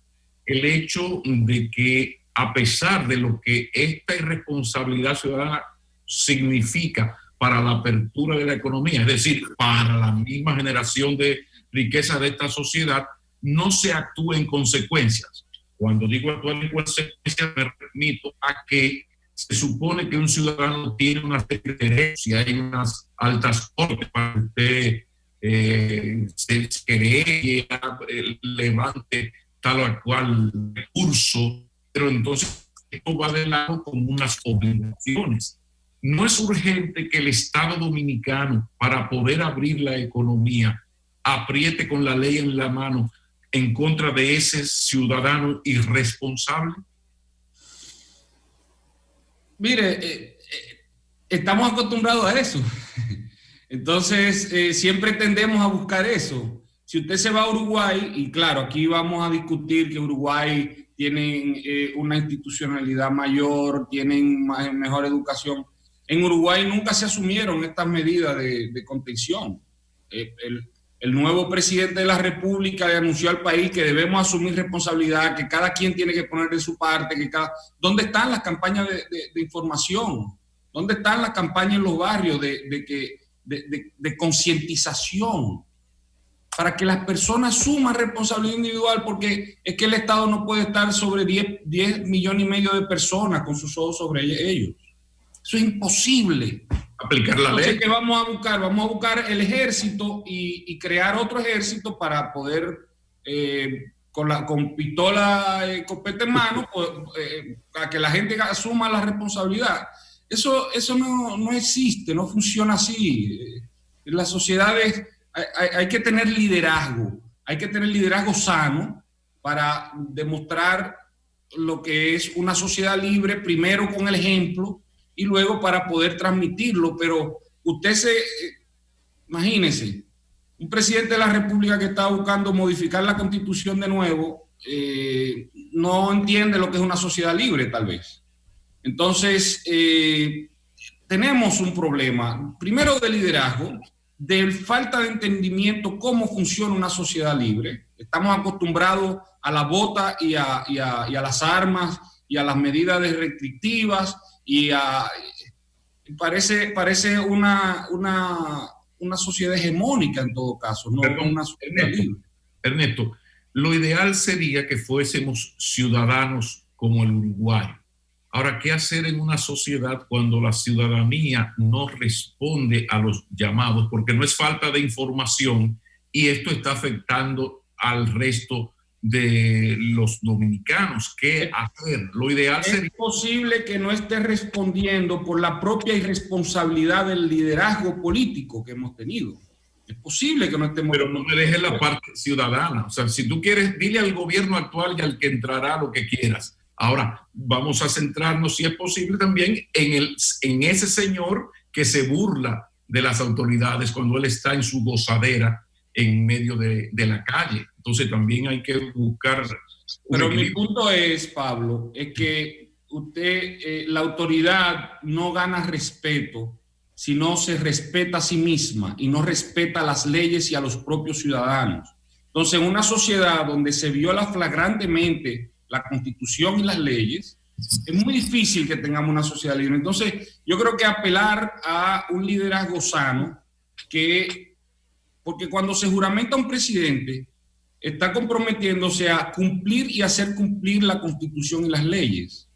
el hecho de que, a pesar de lo que esta irresponsabilidad ciudadana significa para la apertura de la economía, es decir, para la misma generación de riqueza de esta sociedad, no se actúe en consecuencias? Cuando digo actuar en consecuencias, me remito a que se supone que un ciudadano tiene una serie de derechos y hay unas altas cortes para que usted se cree, levante tal o cual recurso, pero entonces esto va de lado con unas obligaciones. No es urgente que el Estado dominicano, para poder abrir la economía, apriete con la ley en la mano en contra de ese ciudadano irresponsable. Mire, estamos acostumbrados a eso. Entonces, siempre tendemos a buscar eso. Si usted se va a Uruguay, y claro, aquí vamos a discutir que Uruguay tienen una institucionalidad mayor, tienen mejor educación. En Uruguay nunca se asumieron estas medidas de contención. El nuevo presidente de la República le anunció al país que debemos asumir responsabilidad, que cada quien tiene que poner de su parte, ¿dónde están las campañas de información? ¿Dónde están las campañas en los barrios de concientización? Para que las personas asuman responsabilidad individual, porque es que el Estado no puede estar sobre 10 millones y medio de personas con sus ojos sobre ellos. Eso es imposible. Aplicar la ley. ¿Qué vamos a buscar? Vamos a buscar el ejército y crear otro ejército para poder, con pistola, escopeta en mano, a que la gente asuma la responsabilidad. Eso no existe, no funciona así. En las sociedades hay que tener liderazgo sano para demostrar lo que es una sociedad libre, primero con el ejemplo, y luego para poder transmitirlo. Pero imagínese, un presidente de la República que está buscando modificar la Constitución de nuevo, no entiende lo que es una sociedad libre, tal vez. Entonces, tenemos un problema, primero de liderazgo, de falta de entendimiento cómo funciona una sociedad libre. Estamos acostumbrados a la bota y a las armas y a las medidas restrictivas, y parece una sociedad hegemónica en todo caso, no una sociedad libre. Ernesto, lo ideal sería que fuésemos ciudadanos como el Uruguay. Ahora, ¿qué hacer en una sociedad cuando la ciudadanía no responde a los llamados? Porque no es falta de información, y esto está afectando al resto de los dominicanos. ¿Qué hacer? Lo ideal sería... Es posible que no esté respondiendo por la propia irresponsabilidad del liderazgo político que hemos tenido. Es posible que no estemos... Pero no me dejes la parte ciudadana. O sea, si tú quieres, dile al gobierno actual y al que entrará lo que quieras. Ahora, vamos a centrarnos, si es posible, también en ese señor que se burla de las autoridades cuando él está en su gozadera en medio de la calle. Entonces también hay que buscar... Pero mi punto es, Pablo, es que la autoridad no gana respeto si no se respeta a sí misma y no respeta las leyes y a los propios ciudadanos. Entonces, en una sociedad donde se viola flagrantemente la Constitución y las leyes, es muy difícil que tengamos una sociedad libre. Entonces, yo creo que apelar a un liderazgo sano, porque cuando se juramenta un presidente, está comprometiéndose a cumplir y hacer cumplir la Constitución y las leyes.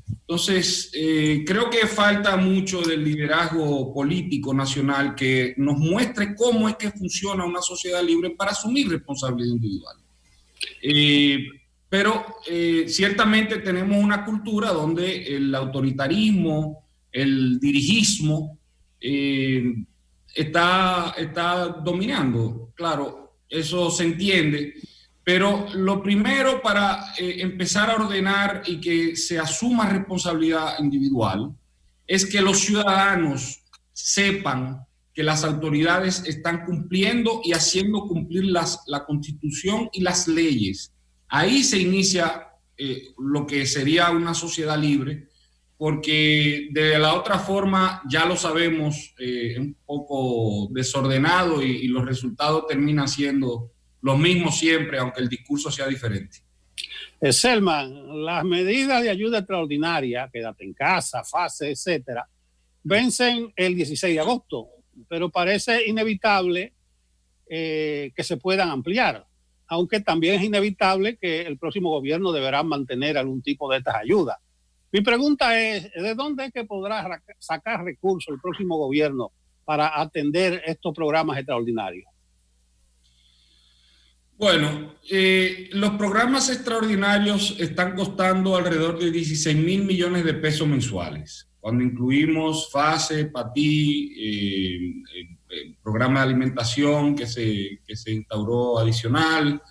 Entonces, creo que falta mucho del liderazgo político nacional que nos muestre cómo es que funciona una sociedad libre para asumir responsabilidad individual. Pero ciertamente tenemos una cultura donde el autoritarismo, el dirigismo está dominando. Claro, eso se entiende, pero lo primero para empezar a ordenar y que se asuma responsabilidad individual es que los ciudadanos sepan que las autoridades están cumpliendo y haciendo cumplir la Constitución y las leyes. Ahí se inicia lo que sería una sociedad libre, porque de la otra forma, ya lo sabemos, un poco desordenado y los resultados terminan siendo los mismos siempre, aunque el discurso sea diferente. Selman, las medidas de ayuda extraordinaria, quédate en casa, fase, etcétera, vencen el 16 de agosto, pero parece inevitable que se puedan ampliar, aunque también es inevitable que el próximo gobierno deberá mantener algún tipo de estas ayudas. Mi pregunta es, ¿de dónde es que podrá sacar recursos el próximo gobierno para atender estos programas extraordinarios? Bueno, los programas extraordinarios están costando alrededor de 16,000 millones de pesos mensuales. Cuando incluimos FASE, PATI, el programa de alimentación que se instauró adicional.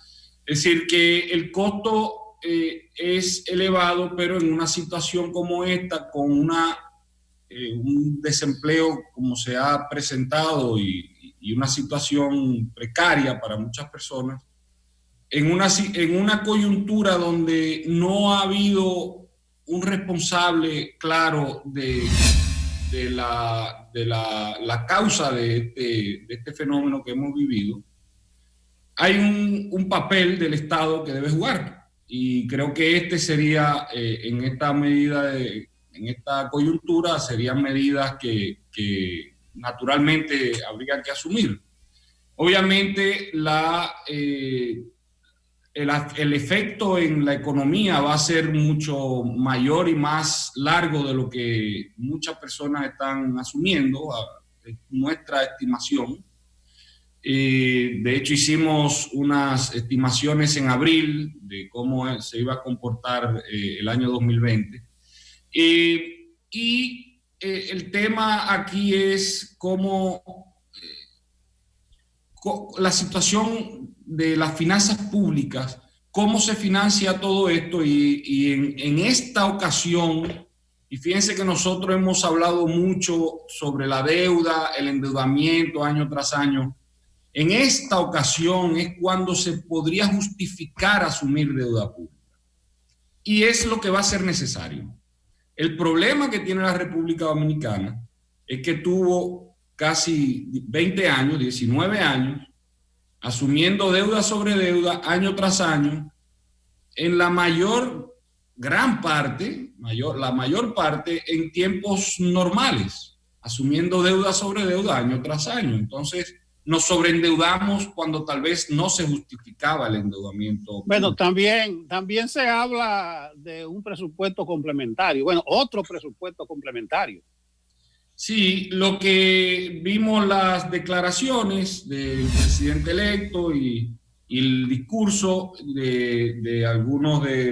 Es decir, que el costo es elevado, pero en una situación como esta, con una un desempleo como se ha presentado y una situación precaria para muchas personas, en una coyuntura donde no ha habido un responsable claro de la causa de este fenómeno que hemos vivido, hay un papel del Estado que debe jugar. Y creo que este sería, en esta medida, en esta coyuntura, serían medidas que naturalmente habría que asumir. Obviamente, el efecto en la economía va a ser mucho mayor y más largo de lo que muchas personas están asumiendo, nuestra estimación. De hecho, hicimos unas estimaciones en abril de cómo se iba a comportar el año 2020. El tema aquí es cómo la situación de las finanzas públicas, cómo se financia todo esto y en esta ocasión, y fíjense que nosotros hemos hablado mucho sobre la deuda, el endeudamiento año tras año. En esta ocasión es cuando se podría justificar asumir deuda pública. Y es lo que va a ser necesario. El problema que tiene la República Dominicana es que tuvo casi 20 años, 19 años, asumiendo deuda sobre deuda año tras año, en la mayor parte en tiempos normales, asumiendo deuda sobre deuda año tras año. Entonces, nos sobreendeudamos cuando tal vez no se justificaba el endeudamiento. Bueno, también se habla de un presupuesto complementario. Bueno, otro presupuesto complementario. Sí, lo que vimos las declaraciones del presidente electo y el discurso de algunos de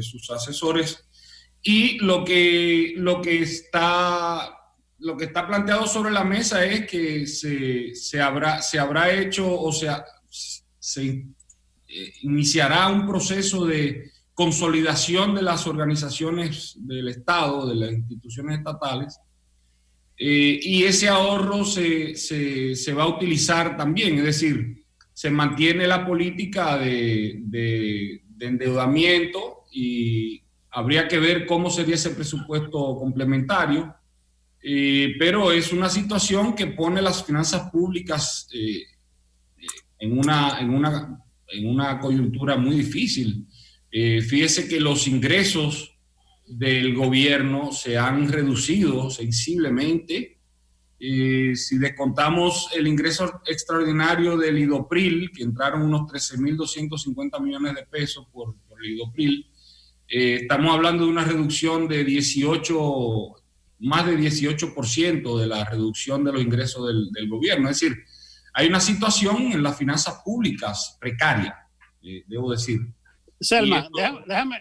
sus asesores y lo que está planteado sobre la mesa es que se habrá hecho, o sea, se iniciará un proceso de consolidación de las organizaciones del Estado, de las instituciones estatales, y ese ahorro se va a utilizar también, es decir, se mantiene la política de endeudamiento y habría que ver cómo sería ese presupuesto complementario. Pero es una situación que pone las finanzas públicas en una coyuntura muy difícil. Fíjese que los ingresos del gobierno se han reducido sensiblemente. Si descontamos el ingreso extraordinario del IDOPRIL, que entraron unos 13.250 millones de pesos por el IDOPRIL, estamos hablando de una reducción de más de 18% de la reducción de los ingresos del gobierno. Es decir, hay una situación en las finanzas públicas precaria, debo decir. Selma,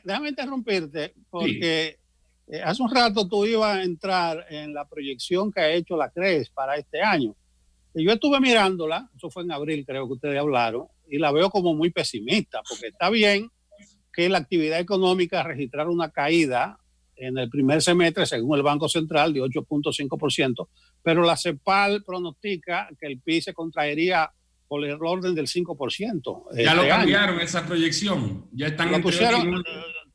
déjame interrumpirte, porque hace un rato tú ibas a entrar en la proyección que ha hecho la CRES para este año. Y yo estuve mirándola, eso fue en abril, creo que ustedes hablaron, y la veo como muy pesimista, porque está bien que la actividad económica registrara una caída en el primer semestre, según el Banco Central, de 8.5%, pero la CEPAL pronostica que el PIB se contraería por el orden del 5%. Ya lo cambiaron esa proyección. Ya están lo pusieron,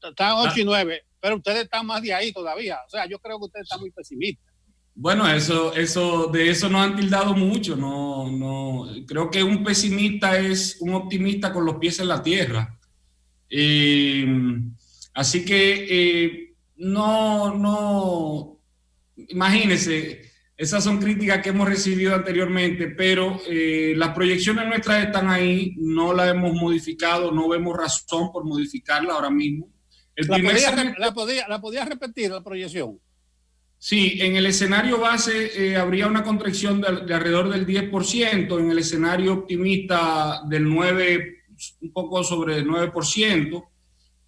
están 8 y 9, pero ustedes están más de ahí todavía. O sea, yo creo que ustedes están muy pesimistas. Bueno, de eso nos han tildado mucho. No, creo que un pesimista es un optimista con los pies en la tierra. Así que no, imagínense, esas son críticas que hemos recibido anteriormente, pero las proyecciones nuestras están ahí, no las hemos modificado, no vemos razón por modificarla ahora mismo. ¿La podía repetir la proyección? Sí, en el escenario base habría una contracción de alrededor del 10%, en el escenario optimista del 9%, un poco sobre el 9%,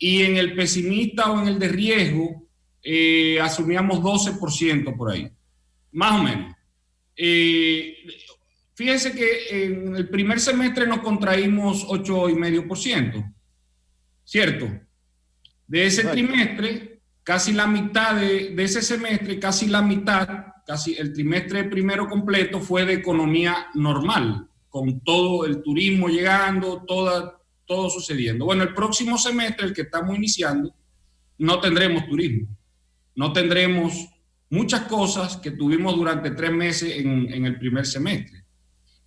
y en el pesimista o en el de riesgo asumíamos 12% por ahí, más o menos. Fíjense que en el primer semestre nos contraímos 8,5%, ¿cierto? De ese trimestre, casi la mitad de ese semestre, casi la mitad, casi el trimestre primero completo fue de economía normal, con todo el turismo llegando, todo sucediendo. Bueno, el próximo semestre, el que estamos iniciando, no tendremos turismo, no tendremos muchas cosas que tuvimos durante 3 meses en el primer semestre.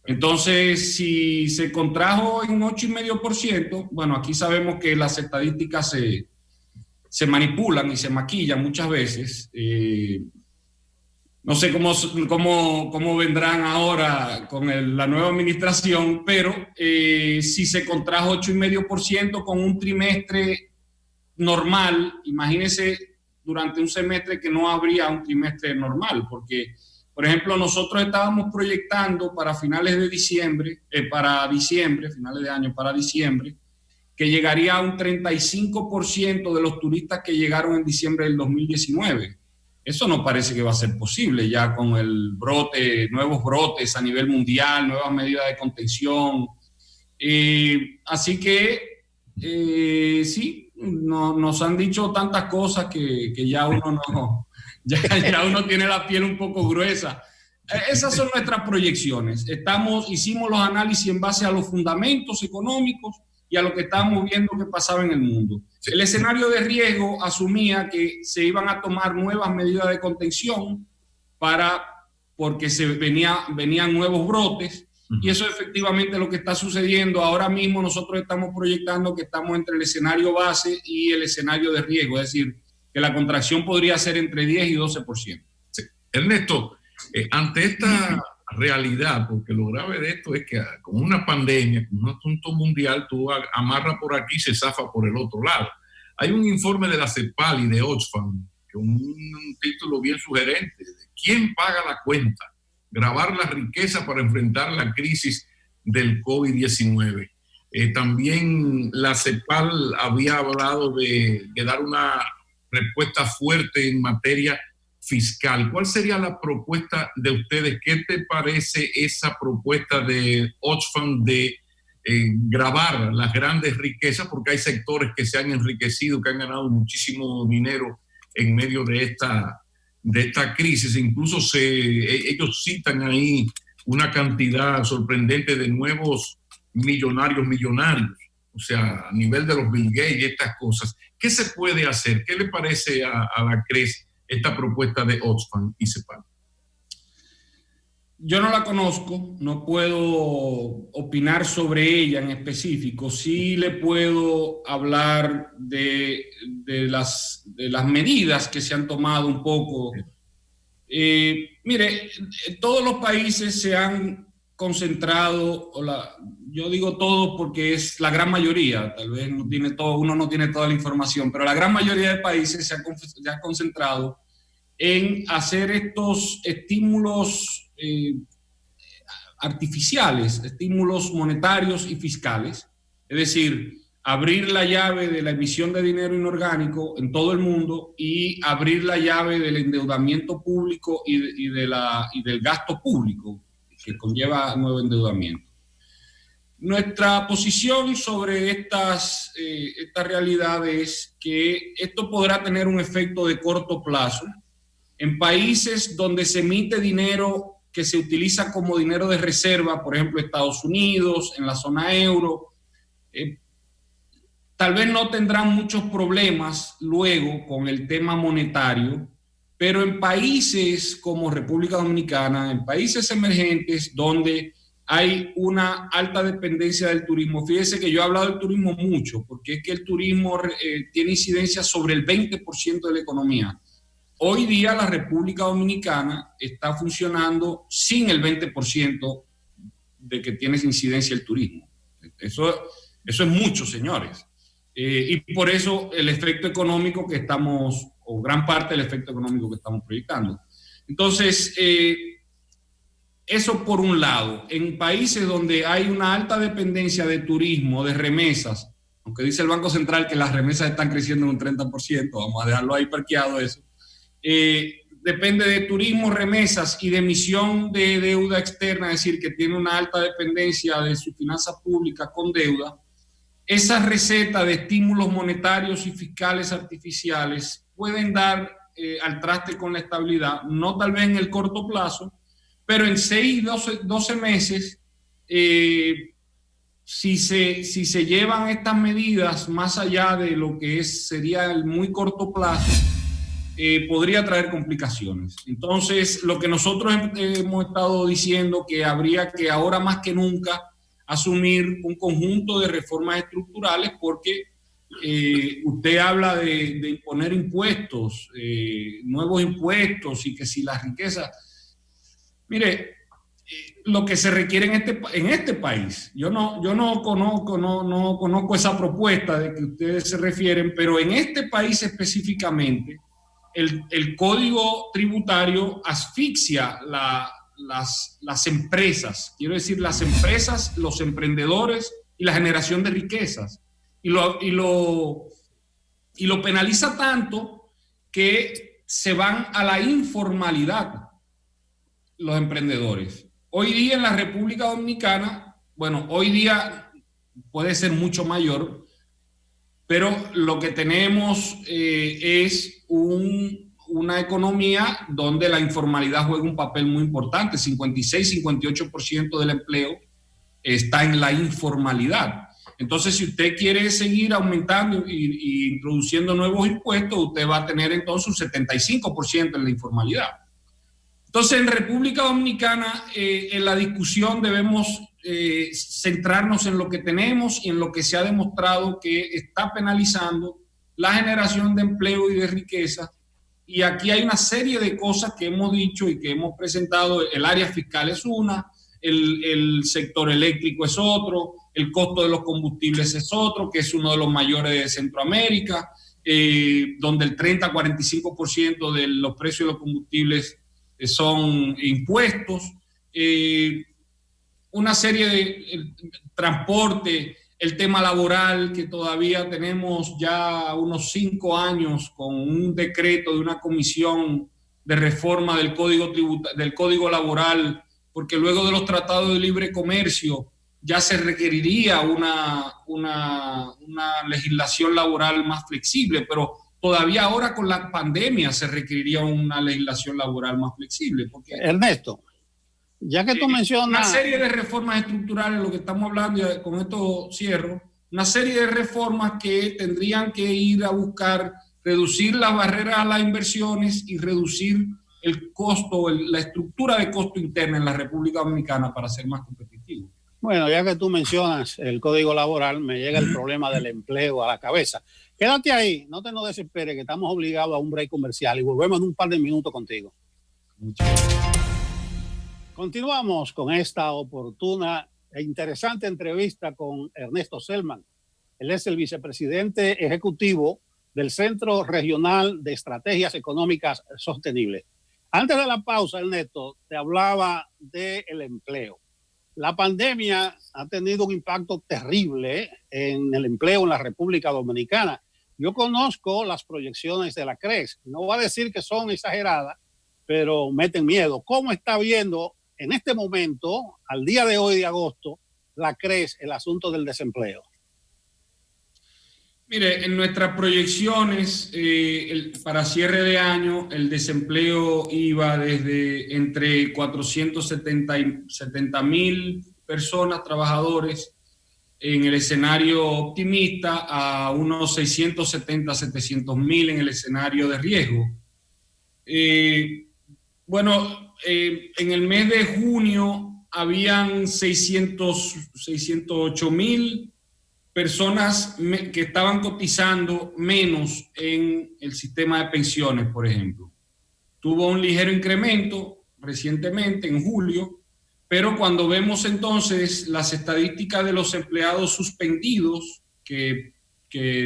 Entonces, si se contrajo en un 8,5%, bueno, aquí sabemos que las estadísticas se manipulan y se maquillan muchas veces. No sé cómo vendrán ahora con la nueva administración, pero si se contrajo 8,5% con un trimestre normal, imagínense durante un semestre que no habría un trimestre normal, porque, por ejemplo, nosotros estábamos proyectando para finales de diciembre, finales de año, para diciembre, que llegaría a un 35% de los turistas que llegaron en diciembre del 2019. Eso no parece que va a ser posible ya con el brote, nuevos brotes a nivel mundial, nuevas medidas de contención. Así que sí, nos han dicho tantas cosas que ya uno ya uno tiene la piel un poco gruesa. Esas son nuestras proyecciones. Hicimos los análisis en base a los fundamentos económicos y a lo que estábamos viendo que pasaba en el mundo. El escenario de riesgo asumía que se iban a tomar nuevas medidas de contención porque venían nuevos brotes, y eso efectivamente es lo que está sucediendo. Ahora mismo nosotros estamos proyectando que estamos entre el escenario base y el escenario de riesgo, es decir, que la contracción podría ser entre 10 y 12%. Sí. Ernesto, ante esta realidad, porque lo grave de esto es que con una pandemia, con un asunto mundial, tú amarras por aquí y se zafa por el otro lado. Hay un informe de la CEPAL y de Oxfam, con un título bien sugerente, de ¿quién paga la cuenta? Grabar la riqueza para enfrentar la crisis del COVID-19. También la CEPAL había hablado de dar una respuesta fuerte en materia fiscal. ¿Cuál sería la propuesta de ustedes? ¿Qué te parece esa propuesta de Oxfam de grabar las grandes riquezas? Porque hay sectores que se han enriquecido, que han ganado muchísimo dinero en medio de esta crisis. Incluso ellos citan ahí una cantidad sorprendente de nuevos millonarios, o sea, a nivel de los Bill Gates y estas cosas. ¿Qué se puede hacer? ¿Qué le parece a la CRES esta propuesta de Oxfam y CEPAL? Yo no la conozco, no puedo opinar sobre ella en específico. Sí le puedo hablar de las medidas que se han tomado un poco. Mire, todos los países se han concentrado, yo digo todos porque es la gran mayoría, tal vez uno no tiene toda la información, pero la gran mayoría de países se ha concentrado en hacer estos estímulos artificiales, estímulos monetarios y fiscales, es decir, abrir la llave de la emisión de dinero inorgánico en todo el mundo y abrir la llave del endeudamiento público y del gasto público, que conlleva nuevo endeudamiento. Nuestra posición sobre esta realidad es que esto podrá tener un efecto de corto plazo en países donde se emite dinero que se utiliza como dinero de reserva, por ejemplo, Estados Unidos, en la zona euro. Tal vez no tendrán muchos problemas luego con el tema monetario, pero en países como República Dominicana, en países emergentes donde hay una alta dependencia del turismo. Fíjese que yo he hablado del turismo mucho, porque es que el turismo tiene incidencia sobre el 20% de la economía. Hoy día la República Dominicana está funcionando sin el 20% de que tiene incidencia el turismo. Eso es mucho, señores. Y por eso el efecto económico que estamos, o gran parte del efecto económico que estamos proyectando. Entonces, eso por un lado. En países donde hay una alta dependencia de turismo, de remesas, aunque dice el Banco Central que las remesas están creciendo en un 30%, vamos a dejarlo ahí parqueado eso, depende de turismo, remesas y de emisión de deuda externa, es decir, que tiene una alta dependencia de su finanza pública con deuda. Esa receta de estímulos monetarios y fiscales artificiales pueden dar al traste con la estabilidad, no tal vez en el corto plazo, pero en 6, 12 meses, si se llevan estas medidas más allá de lo que sería el muy corto plazo, podría traer complicaciones. Entonces, lo que nosotros hemos estado diciendo, que habría que ahora más que nunca asumir un conjunto de reformas estructurales, porque usted habla de imponer impuestos, nuevos impuestos, y que si las riquezas... Mire, lo que se requiere en este país, yo no conozco esa propuesta de que ustedes se refieren, pero en este país específicamente, el código tributario asfixia las empresas, quiero decir, las empresas, los emprendedores y la generación de riquezas, y lo penaliza tanto que se van a la informalidad los emprendedores. Hoy día en la República Dominicana, bueno, hoy día puede ser mucho mayor, pero lo que tenemos es una economía donde la informalidad juega un papel muy importante. 56-58% del empleo está en la informalidad. Entonces, si usted quiere seguir aumentando y introduciendo nuevos impuestos, usted va a tener entonces un 75% en la informalidad. Entonces, en República Dominicana, en la discusión debemos centrarnos en lo que tenemos y en lo que se ha demostrado que está penalizando la generación de empleo y de riqueza. Y aquí hay una serie de cosas que hemos dicho y que hemos presentado. El área fiscal es una, el sector eléctrico es otro, el costo de los combustibles es otro, que es uno de los mayores de Centroamérica, donde el 30-45% de los precios de los combustibles son impuestos, una serie de transporte, el tema laboral, que todavía tenemos ya unos 5 años con un decreto de una comisión de reforma del código laboral, porque luego de los tratados de libre comercio ya se requeriría una legislación laboral más flexible, pero todavía ahora con la pandemia se requeriría una legislación laboral más flexible. Porque, Ernesto, ya que tú mencionas... Una serie de reformas estructurales, lo que estamos hablando, y con esto cierro, una serie de reformas que tendrían que ir a buscar reducir las barreras a las inversiones y reducir el costo, la estructura de costo interna en la República Dominicana para ser más competitivo. Bueno, ya que tú mencionas el código laboral, me llega el problema del empleo a la cabeza. Quédate ahí, no te nos desesperes, que estamos obligados a un break comercial y volvemos en un par de minutos contigo. Continuamos con esta oportuna e interesante entrevista con Ernesto Selman. Él es el vicepresidente ejecutivo del Centro Regional de Estrategias Económicas Sostenibles. Antes de la pausa, Ernesto, te hablaba del empleo. La pandemia ha tenido un impacto terrible en el empleo en la República Dominicana. Yo conozco las proyecciones de la CRES. No voy a decir que son exageradas, pero meten miedo. ¿Cómo está viendo en este momento, al día de hoy de agosto, la CRES, el asunto del desempleo? Mire, en nuestras proyecciones para cierre de año, el desempleo iba desde entre 470,000 personas, trabajadores, en el escenario optimista, a unos 670,000-700,000 en el escenario de riesgo. En el mes de junio habían 608,000 personas que estaban cotizando menos en el sistema de pensiones, por ejemplo. Tuvo un ligero incremento recientemente, en julio, pero cuando vemos entonces las estadísticas de los empleados suspendidos que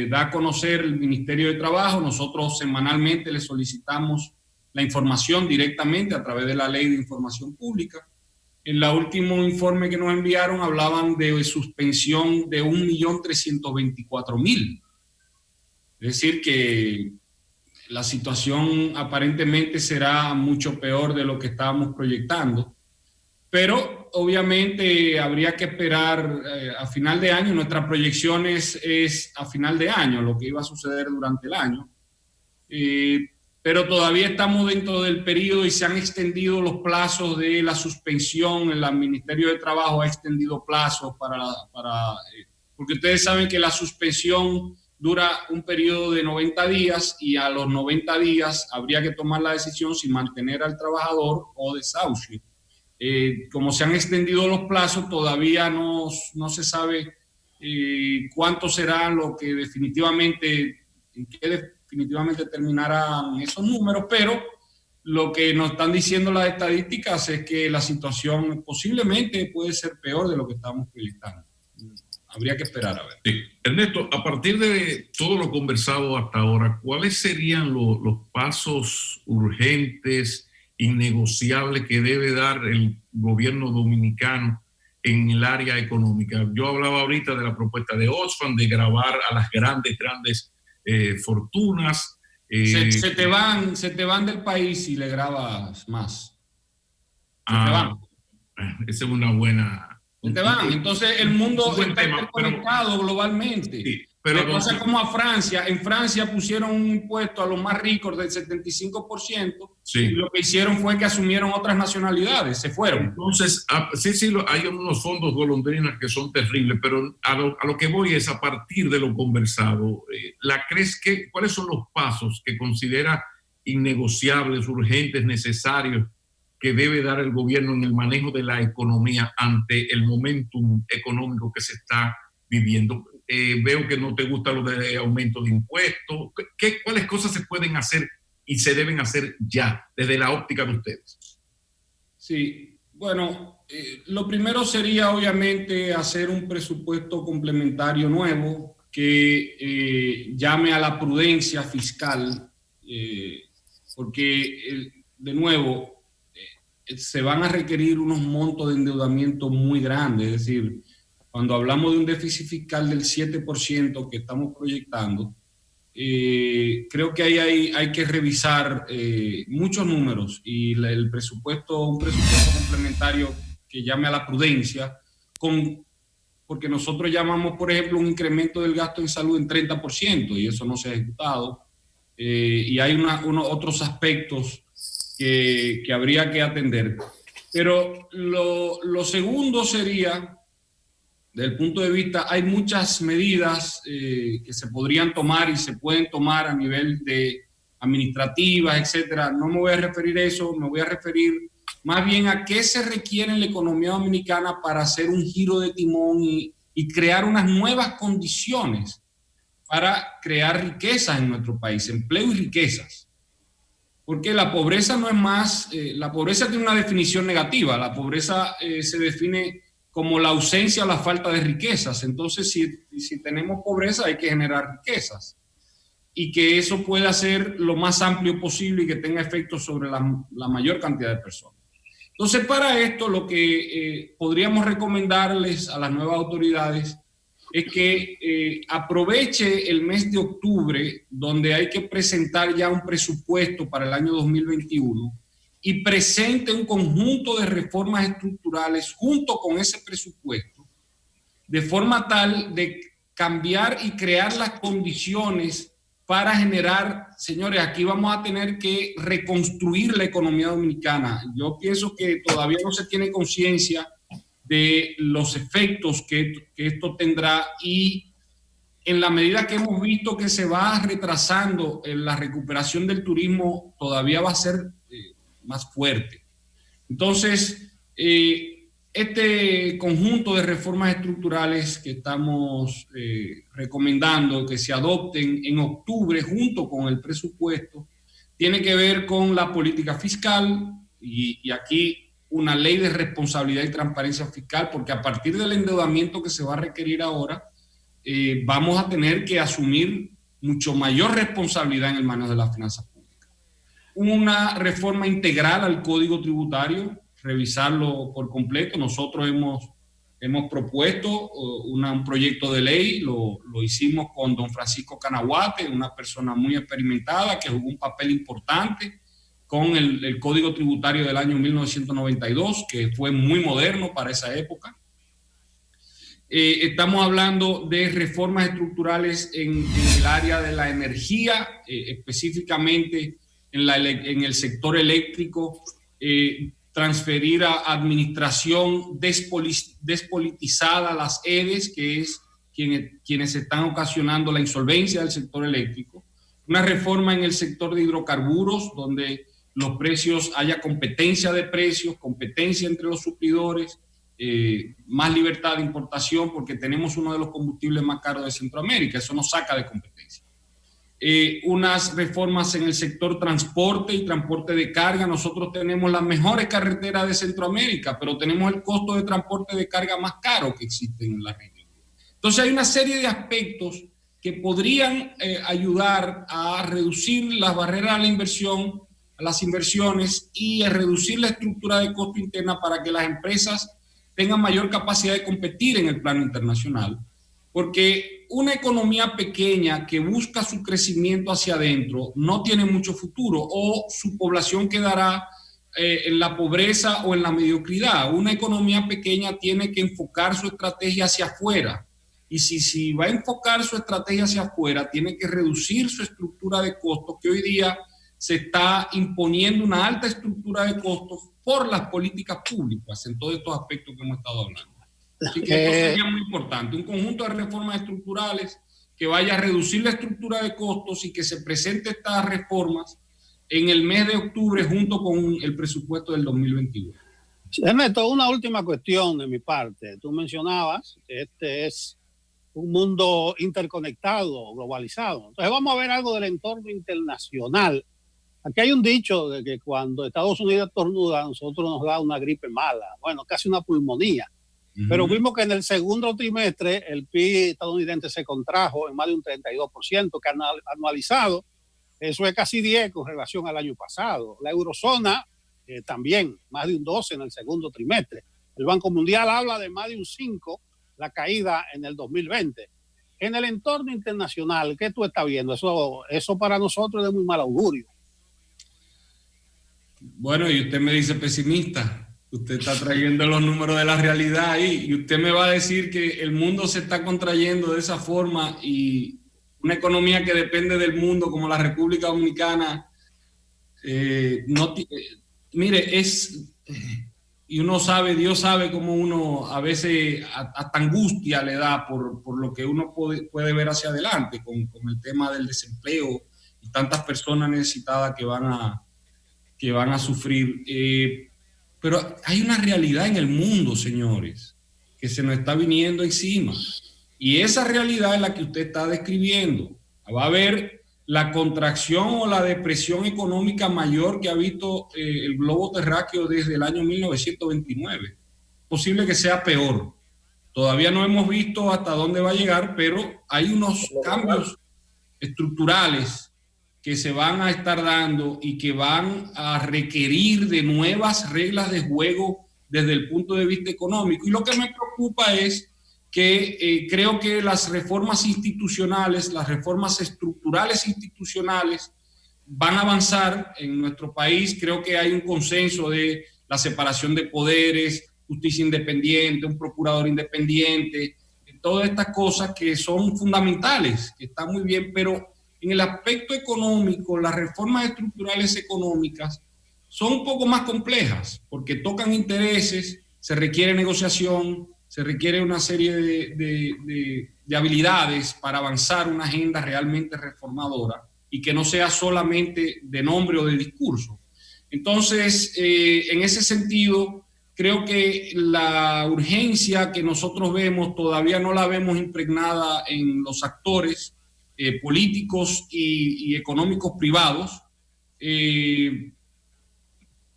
da a conocer el Ministerio de Trabajo, nosotros semanalmente le solicitamos la información directamente a través de la Ley de Información Pública. En el último informe que nos enviaron hablaban de suspensión de 1.324.000. Es decir, que la situación aparentemente será mucho peor de lo que estábamos proyectando. Pero obviamente habría que esperar a final de año. Nuestras proyecciones es a final de año, lo que iba a suceder durante el año. pero todavía estamos dentro del periodo y se han extendido los plazos de la suspensión. El Ministerio de Trabajo ha extendido plazos porque ustedes saben que la suspensión dura un periodo de 90 días y a los 90 días habría que tomar la decisión si mantener al trabajador o desahucio. Como se han extendido los plazos, todavía no se sabe cuánto será lo que definitivamente terminarán esos números, pero lo que nos están diciendo las estadísticas es que la situación posiblemente puede ser peor de lo que estamos proyectando. Habría que esperar a ver. Sí. Ernesto, a partir de todo lo conversado hasta ahora, ¿cuáles serían los pasos urgentes, innegociables que debe dar el gobierno dominicano en el área económica? Yo hablaba ahorita de la propuesta de Oxfam de gravar a las grandes fortunas. Se te van del país y le grabas más. Se te van. Esa es una buena... te van. Entonces el mundo está interconectado globalmente. Sí, pero pasa como a Francia. En Francia pusieron un impuesto a los más ricos del 75%. Sí. Y lo que hicieron fue que asumieron otras nacionalidades, se fueron. Entonces, sí, hay unos fondos golondrinas que son terribles, pero a lo que voy es, a partir de lo conversado, ¿cuáles son los pasos que considera innegociables, urgentes, necesarios, que debe dar el gobierno en el manejo de la economía ante el momentum económico que se está viviendo? Veo que no te gusta lo de aumento de impuestos. ¿Cuáles cosas se pueden hacer y se deben hacer ya, desde la óptica de ustedes? Sí, bueno, lo primero sería obviamente hacer un presupuesto complementario nuevo que llame a la prudencia fiscal, porque de nuevo se van a requerir unos montos de endeudamiento muy grandes. Es decir, cuando hablamos de un déficit fiscal del 7% que estamos proyectando, creo que ahí hay que revisar muchos números y un presupuesto complementario que llame a la prudencia, porque nosotros llamamos, por ejemplo, un incremento del gasto en salud en 30% y eso no se ha ejecutado. Y hay otros aspectos que habría que atender. Pero lo segundo sería, desde el punto de vista, hay muchas medidas que se podrían tomar y se pueden tomar a nivel de administrativas, etcétera. No me voy a referir a eso, me voy a referir más bien a qué se requiere en la economía dominicana para hacer un giro de timón y crear unas nuevas condiciones para crear riquezas en nuestro país, empleo y riquezas. Porque la pobreza no es más, la pobreza tiene una definición negativa, la pobreza se define como la ausencia o la falta de riquezas. Entonces, si tenemos pobreza hay que generar riquezas y que eso pueda ser lo más amplio posible y que tenga efectos sobre la mayor cantidad de personas. Entonces, para esto lo que podríamos recomendarles a las nuevas autoridades es que aproveche el mes de octubre, donde hay que presentar ya un presupuesto para el año 2021 y presente un conjunto de reformas estructurales junto con ese presupuesto, de forma tal de cambiar y crear las condiciones para generar, señores, aquí vamos a tener que reconstruir la economía dominicana. Yo pienso que todavía no se tiene conciencia de los efectos que esto tendrá y en la medida que hemos visto que se va retrasando en la recuperación del turismo, todavía va a ser más fuerte. Entonces, este conjunto de reformas estructurales que estamos recomendando que se adopten en octubre junto con el presupuesto, tiene que ver con la política fiscal y aquí una ley de responsabilidad y transparencia fiscal, porque a partir del endeudamiento que se va a requerir ahora, vamos a tener que asumir mucho mayor responsabilidad en el manejo de las finanzas públicas. Una reforma integral al Código Tributario, revisarlo por completo. Nosotros hemos propuesto un proyecto de ley, lo hicimos con don Francisco Canaguate, una persona muy experimentada que jugó un papel importante con el Código Tributario del año 1992, que fue muy moderno para esa época. Estamos hablando de reformas estructurales en el área de la energía, específicamente en el sector eléctrico, transferir a administración despolitizada las EDES, que es quienes están ocasionando la insolvencia del sector eléctrico. Una reforma en el sector de hidrocarburos, donde los precios, haya competencia de precios, competencia entre los suplidores, más libertad de importación, porque tenemos uno de los combustibles más caros de Centroamérica. Eso nos saca de competencia. Unas reformas en el sector transporte y transporte de carga. Nosotros tenemos las mejores carreteras de Centroamérica, pero tenemos el costo de transporte de carga más caro que existe en la región. Entonces hay una serie de aspectos que podrían ayudar a reducir las barreras a la inversión, a las inversiones, y a reducir la estructura de costo interna para que las empresas tengan mayor capacidad de competir en el plano internacional. Porque una economía pequeña que busca su crecimiento hacia adentro no tiene mucho futuro, o su población quedará en la pobreza o en la mediocridad. Una economía pequeña tiene que enfocar su estrategia hacia afuera. Y si va a enfocar su estrategia hacia afuera, tiene que reducir su estructura de costos, que hoy día se está imponiendo una alta estructura de costos por las políticas públicas en todos estos aspectos que hemos estado hablando. Así que esto sería muy importante, un conjunto de reformas estructurales que vaya a reducir la estructura de costos y que se presente estas reformas en el mes de octubre junto con el presupuesto del 2021. Ernesto, una última cuestión de mi parte. Tú mencionabas que este es un mundo interconectado, globalizado. Entonces vamos a ver algo del entorno internacional. Aquí hay un dicho de que cuando Estados Unidos estornuda, a nosotros nos da una gripe mala, bueno, casi una pulmonía. Pero vimos que en el segundo trimestre el PIB estadounidense se contrajo en más de un 32%, que anualizado, eso es casi 10 con relación al año pasado. La eurozona también, más de un 12 en el segundo trimestre. El Banco Mundial habla de más de un 5 la caída en el 2020. En el entorno internacional, ¿qué tú estás viendo? Eso para nosotros es de muy mal augurio. Bueno, y usted me dice pesimista. Usted está trayendo los números de la realidad ahí, y usted me va a decir que el mundo se está contrayendo de esa forma, y una economía que depende del mundo como la República Dominicana, mire, y uno sabe, Dios sabe cómo uno a veces hasta angustia le da por lo que uno puede ver hacia adelante con el tema del desempleo y tantas personas necesitadas que van a sufrir. Pero hay una realidad en el mundo, señores, que se nos está viniendo encima. Y esa realidad es la que usted está describiendo. Va a haber la contracción o la depresión económica mayor que ha visto el globo terráqueo desde el año 1929. Posible que sea peor. Todavía no hemos visto hasta dónde va a llegar, pero hay unos cambios estructurales que se van a estar dando y que van a requerir de nuevas reglas de juego desde el punto de vista económico. Y lo que me preocupa es que creo que las reformas institucionales, las reformas estructurales institucionales van a avanzar en nuestro país. Creo que hay un consenso de la separación de poderes, justicia independiente, un procurador independiente, todas estas cosas que son fundamentales, que están muy bien, pero en el aspecto económico, las reformas estructurales económicas son un poco más complejas porque tocan intereses, se requiere negociación, se requiere una serie de habilidades para avanzar una agenda realmente reformadora y que no sea solamente de nombre o de discurso. Entonces, en ese sentido, creo que la urgencia que nosotros vemos todavía no la vemos impregnada en los actores políticos y económicos privados.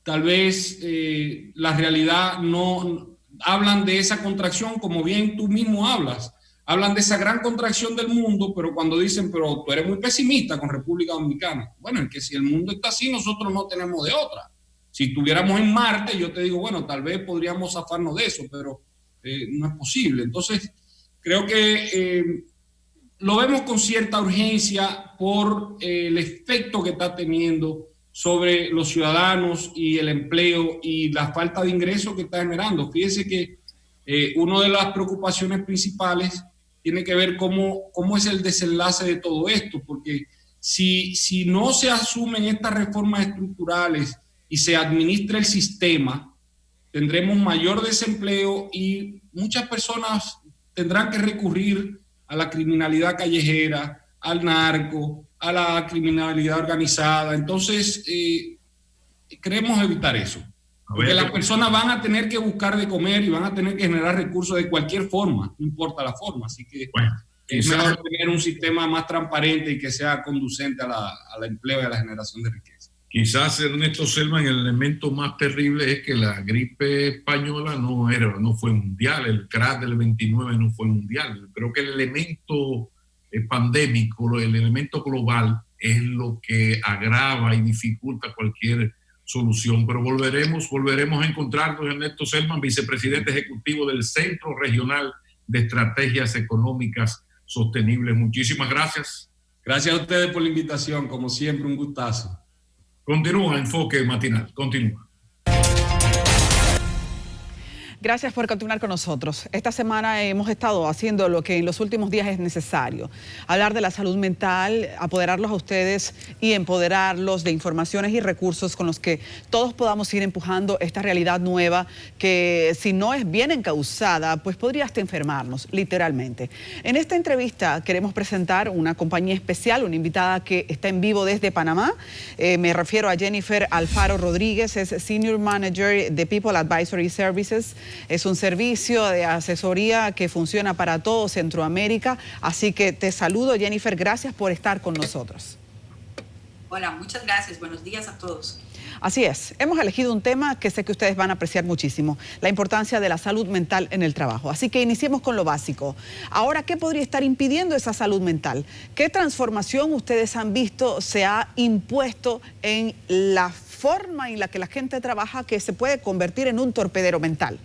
Tal vez la realidad no hablan de esa contracción, como bien tú mismo hablan de esa gran contracción del mundo, pero cuando dicen, pero tú eres muy pesimista con República Dominicana. Bueno, es que si el mundo está así, nosotros no tenemos de otra. Si estuviéramos en Marte, yo te digo, bueno, tal vez podríamos zafarnos de eso, pero no es posible. Entonces, creo que lo vemos con cierta urgencia por el efecto que está teniendo sobre los ciudadanos y el empleo y la falta de ingresos que está generando. Fíjense que una de las preocupaciones principales tiene que ver cómo es el desenlace de todo esto, porque si no se asumen estas reformas estructurales y se administra el sistema, tendremos mayor desempleo y muchas personas tendrán que recurrir a la criminalidad callejera, al narco, a la criminalidad organizada. Entonces, queremos evitar eso. Porque las personas van a tener que buscar de comer y van a tener que generar recursos de cualquier forma, no importa la forma. Así que es mejor tener un sistema más transparente y que sea conducente al empleo y a la generación de riqueza. Quizás, Ernesto Selman, el elemento más terrible es que la gripe española no fue mundial, el crash del 29 no fue mundial. Creo que el elemento pandémico, el elemento global es lo que agrava y dificulta cualquier solución. Pero volveremos a encontrarnos. Ernesto Selman, vicepresidente ejecutivo del Centro Regional de Estrategias Económicas Sostenibles. Muchísimas gracias. Gracias a ustedes por la invitación, como siempre, un gustazo. Continúa Enfoque Matinal, continúa. Gracias por continuar con nosotros. Esta semana hemos estado haciendo lo que en los últimos días es necesario. Hablar de la salud mental, apoderarlos a ustedes y empoderarlos de informaciones y recursos con los que todos podamos ir empujando esta realidad nueva que, si no es bien encauzada, pues podría hasta enfermarnos, literalmente. En esta entrevista queremos presentar una compañía especial, una invitada que está en vivo desde Panamá. Me refiero a Jennifer Alfaro Rodríguez, es Senior Manager de People Advisory Services. Es un servicio de asesoría que funciona para todo Centroamérica. Así que te saludo, Jennifer. Gracias por estar con nosotros. Hola, muchas gracias. Buenos días a todos. Así es. Hemos elegido un tema que sé que ustedes van a apreciar muchísimo, la importancia de la salud mental en el trabajo. Así que iniciemos con lo básico. Ahora, ¿qué podría estar impidiendo esa salud mental? ¿Qué transformación ustedes han visto se ha impuesto en la forma en la que la gente trabaja que se puede convertir en un torpedero mental?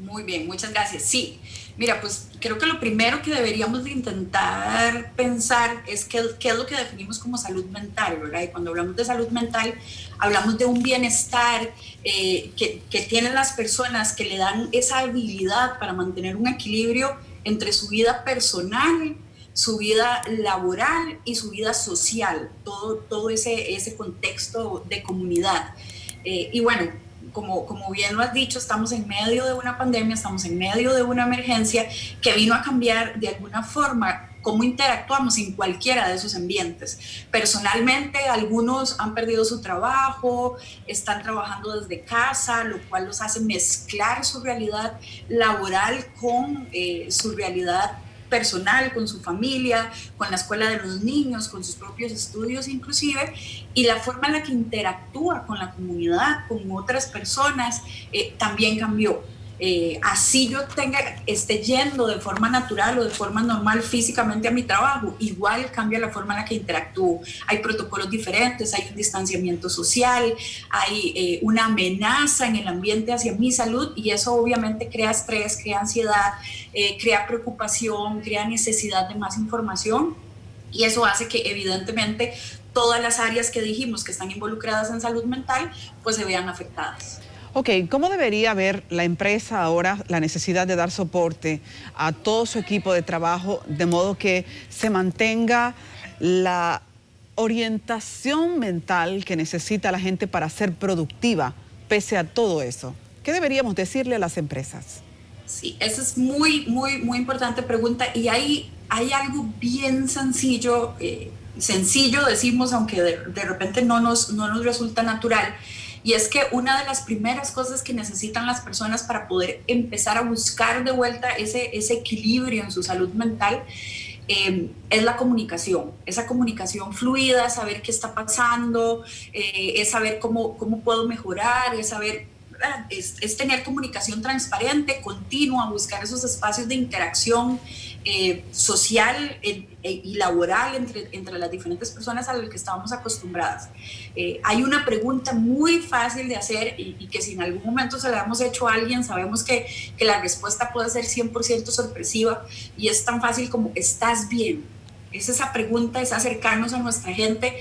Muy bien, muchas gracias. Sí, mira, pues creo que lo primero que deberíamos de intentar pensar es qué es lo que definimos como salud mental, ¿verdad? Y cuando hablamos de salud mental, hablamos de un bienestar que tienen las personas que le dan esa habilidad para mantener un equilibrio entre su vida personal, su vida laboral y su vida social, todo ese contexto de comunidad. Y bueno, como bien lo has dicho, estamos en medio de una pandemia, estamos en medio de una emergencia que vino a cambiar de alguna forma cómo interactuamos en cualquiera de esos ambientes. Personalmente, algunos han perdido su trabajo, están trabajando desde casa, lo cual los hace mezclar su realidad laboral con su realidad personal, con su familia, con la escuela de los niños, con sus propios estudios inclusive, y la forma en la que interactúa con la comunidad, con otras personas, también cambió. Así yo esté yendo de forma natural o de forma normal físicamente a mi trabajo, igual cambia la forma en la que interactúo. Hay protocolos diferentes, hay un distanciamiento social, hay una amenaza en el ambiente hacia mi salud y eso obviamente crea estrés, crea ansiedad, crea preocupación, crea necesidad de más información y eso hace que evidentemente todas las áreas que dijimos que están involucradas en salud mental pues se vean afectadas. Ok, ¿cómo debería ver la empresa ahora la necesidad de dar soporte a todo su equipo de trabajo de modo que se mantenga la orientación mental que necesita la gente para ser productiva pese a todo eso? ¿Qué deberíamos decirle a las empresas? Sí, esa es muy importante pregunta y hay algo bien sencillo decimos, aunque de repente no nos resulta natural. Y es que una de las primeras cosas que necesitan las personas para poder empezar a buscar de vuelta ese equilibrio en su salud mental es la comunicación, esa comunicación fluida, saber qué está pasando, es saber cómo puedo mejorar, es saber... Es tener comunicación transparente, continua, buscar esos espacios de interacción social y laboral entre las diferentes personas a las que estábamos acostumbradas. Hay una pregunta muy fácil de hacer y que si en algún momento se la hemos hecho a alguien, sabemos que la respuesta puede ser 100% sorpresiva y es tan fácil como ¿estás bien? Es esa pregunta, es acercarnos a nuestra gente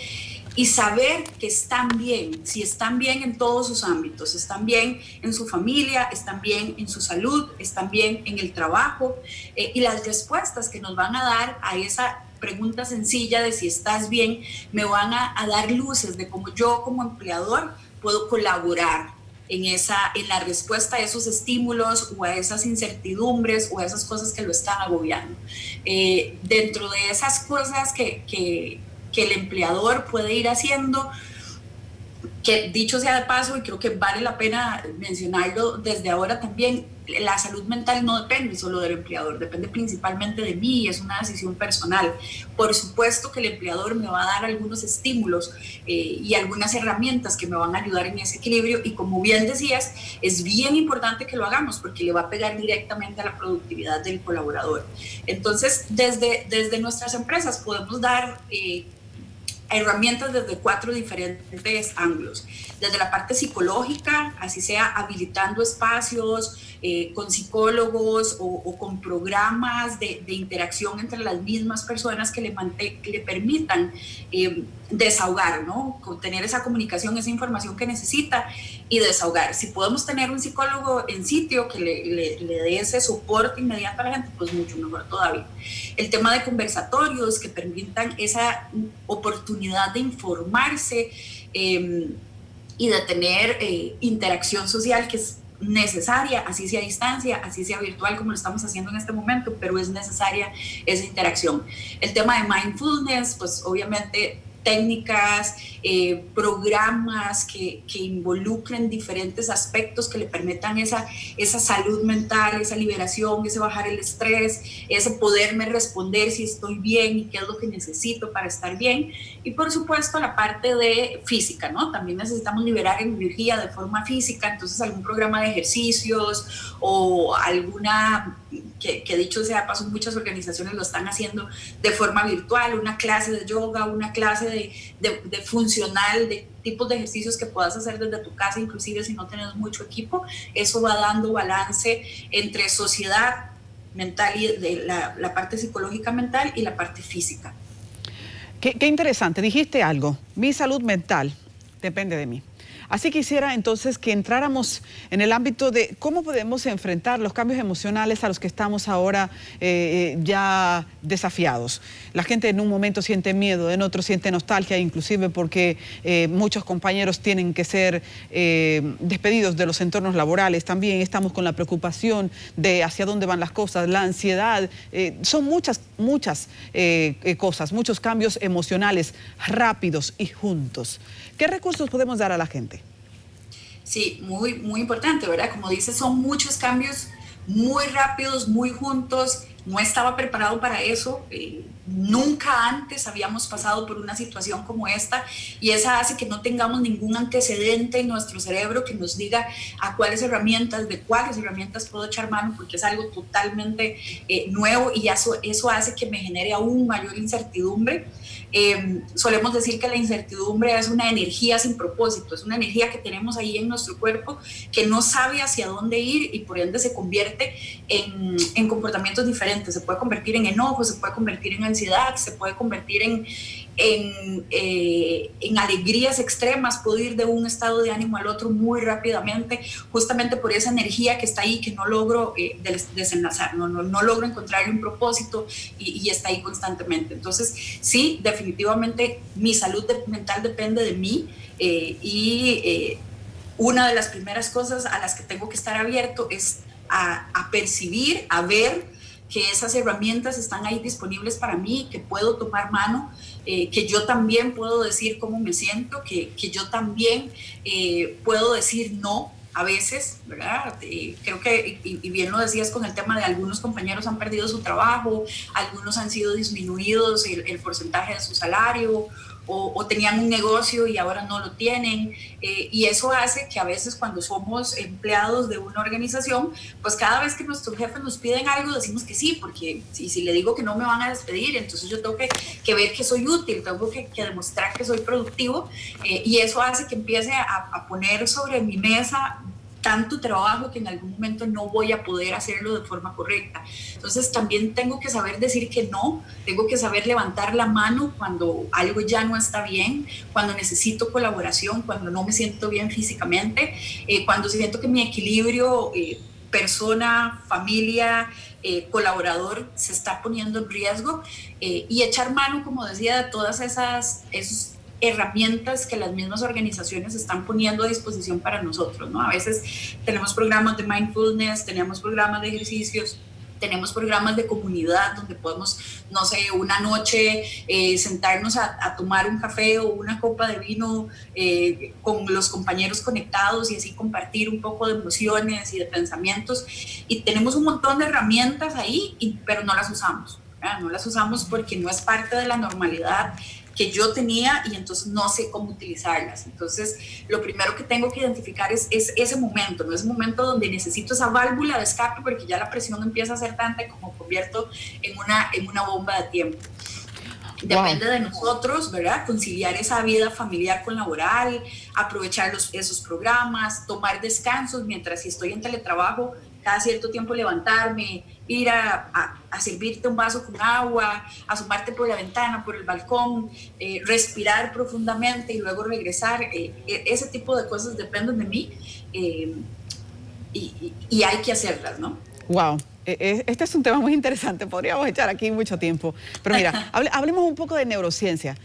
y saber que están bien, si están bien en todos sus ámbitos, están bien en su familia, están bien en su salud, están bien en el trabajo, y las respuestas que nos van a dar a esa pregunta sencilla de si estás bien, me van a dar luces de cómo yo como empleador puedo colaborar en la respuesta a esos estímulos o a esas incertidumbres o a esas cosas que lo están agobiando. Dentro de esas cosas que el empleador puede ir haciendo, que dicho sea de paso, y creo que vale la pena mencionarlo desde ahora también, la salud mental no depende solo del empleador, depende principalmente de mí y es una decisión personal. Por supuesto que el empleador me va a dar algunos estímulos y algunas herramientas que me van a ayudar en ese equilibrio, y como bien decías, es bien importante que lo hagamos porque le va a pegar directamente a la productividad del colaborador. Entonces, desde nuestras empresas podemos dar herramientas desde 4 diferentes ángulos. Desde la parte psicológica, así sea habilitando espacios con psicólogos o con programas de interacción entre las mismas personas que le permitan desahogar, ¿no? Tener esa comunicación, esa información que necesita y desahogar. Si podemos tener un psicólogo en sitio que le dé ese soporte inmediato a la gente, pues mucho mejor todavía. El tema de conversatorios que permitan esa oportunidad de informarse y de tener interacción social que es necesaria, así sea a distancia, así sea virtual como lo estamos haciendo en este momento, pero es necesaria esa interacción. El tema de mindfulness, pues obviamente técnicas, programas que involucren diferentes aspectos que le permitan esa salud mental, esa liberación, ese bajar el estrés, ese poderme responder si estoy bien y qué es lo que necesito para estar bien. Y por supuesto la parte de física, ¿no? También necesitamos liberar energía de forma física, entonces algún programa de ejercicios o alguna, que dicho sea de paso, muchas organizaciones lo están haciendo de forma virtual, una clase de yoga, una clase de funcional, de tipos de ejercicios que puedas hacer desde tu casa, inclusive si no tienes mucho equipo. Eso va dando balance entre sociedad mental y de la parte psicológica mental y la parte física. Qué interesante, dijiste algo, mi salud mental depende de mí. Así quisiera entonces que entráramos en el ámbito de cómo podemos enfrentar los cambios emocionales a los que estamos ahora ya desafiados. La gente en un momento siente miedo, en otro siente nostalgia, inclusive porque muchos compañeros tienen que ser despedidos de los entornos laborales. También estamos con la preocupación de hacia dónde van las cosas, la ansiedad. Son muchas cosas, muchos cambios emocionales rápidos y juntos. ¿Qué recursos podemos dar a la gente? Sí, muy, muy importante, ¿verdad? Como dices, son muchos cambios muy rápidos, muy juntos. No estaba preparado para eso. Nunca antes habíamos pasado por una situación como esta, y esa hace que no tengamos ningún antecedente en nuestro cerebro que nos diga de cuáles herramientas puedo echar mano, porque es algo totalmente nuevo, y eso hace que me genere aún mayor incertidumbre. Solemos decir que la incertidumbre es una energía sin propósito, es una energía que tenemos ahí en nuestro cuerpo que no sabe hacia dónde ir y por ende se convierte en comportamientos diferentes. Se puede convertir en enojo, se puede convertir en ansiedad, se puede convertir en alegrías extremas, puedo ir de un estado de ánimo al otro muy rápidamente, justamente por esa energía que está ahí, que no logro desenlazar, no logro encontrarle un propósito y está ahí constantemente. Entonces, sí, definitivamente mi salud mental depende de mí, y una de las primeras cosas a las que tengo que estar abierto es a percibir, a ver que esas herramientas están ahí disponibles para mí, que puedo tomar mano, que yo también puedo decir cómo me siento, que yo también puedo decir no a veces, ¿verdad? Creo que, y bien lo decías con el tema de algunos compañeros han perdido su trabajo, algunos han sido disminuidos el porcentaje de su salario, o tenían un negocio y ahora no lo tienen, y eso hace que a veces cuando somos empleados de una organización, pues cada vez que nuestros jefes nos piden algo decimos que sí, porque si le digo que no me van a despedir, entonces yo tengo que ver que soy útil, tengo que demostrar que soy productivo, y eso hace que empiece a poner sobre mi mesa tanto trabajo que en algún momento no voy a poder hacerlo de forma correcta. Entonces también tengo que saber decir que no, tengo que saber levantar la mano cuando algo ya no está bien, cuando necesito colaboración, cuando no me siento bien físicamente, cuando siento que mi equilibrio persona, familia, colaborador se está poniendo en riesgo, y echar mano, como decía, de todas esas herramientas que las mismas organizaciones están poniendo a disposición para nosotros, ¿no? A veces tenemos programas de mindfulness, tenemos programas de ejercicios, tenemos programas de comunidad donde podemos, no sé, una noche sentarnos a tomar un café o una copa de vino con los compañeros conectados y así compartir un poco de emociones y de pensamientos. Y tenemos un montón de herramientas ahí, pero no las usamos, ¿verdad? No las usamos porque no es parte de la normalidad que yo tenía y entonces no sé cómo utilizarlas. Entonces, lo primero que tengo que identificar es ese momento, ¿no? Ese momento donde necesito esa válvula de escape porque ya la presión empieza a ser tanta como convierto en una bomba de tiempo. Depende de nosotros, ¿verdad? Conciliar esa vida familiar con laboral, aprovechar esos programas, tomar descansos mientras si estoy en teletrabajo, cada cierto tiempo levantarme, ir a servirte un vaso con agua, asomarte por la ventana, por el balcón, respirar profundamente y luego regresar. Ese tipo de cosas dependen de mí y hay que hacerlas, ¿no? Wow. Este es un tema muy interesante, podríamos echar aquí mucho tiempo. Pero mira, hablemos un poco de neurociencia.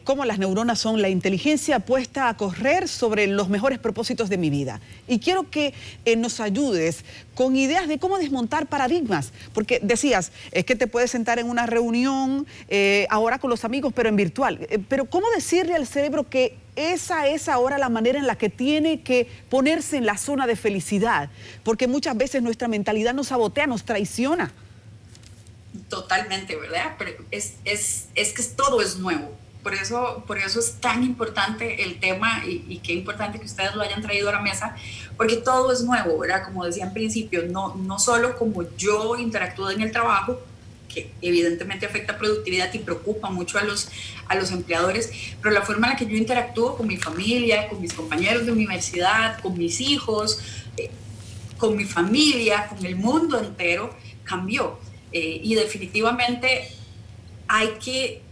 Cómo las neuronas son la inteligencia puesta a correr sobre los mejores propósitos de mi vida. Y quiero que nos ayudes con ideas de cómo desmontar paradigmas. Porque decías, es que te puedes sentar en una reunión ahora con los amigos, pero en virtual. Pero ¿cómo decirle al cerebro que esa es ahora la manera en la que tiene que ponerse en la zona de felicidad? Porque muchas veces nuestra mentalidad nos sabotea, nos traiciona. Totalmente, ¿verdad? Pero es que todo es nuevo. Por eso es tan importante el tema y qué importante que ustedes lo hayan traído a la mesa, porque todo es nuevo, ¿verdad? Como decía en principio, no solo como yo interactúo en el trabajo, que evidentemente afecta productividad y preocupa mucho a los empleadores, pero la forma en la que yo interactúo con mi familia, con mis compañeros de universidad, con mis hijos, con mi familia, con el mundo entero, cambió. Y definitivamente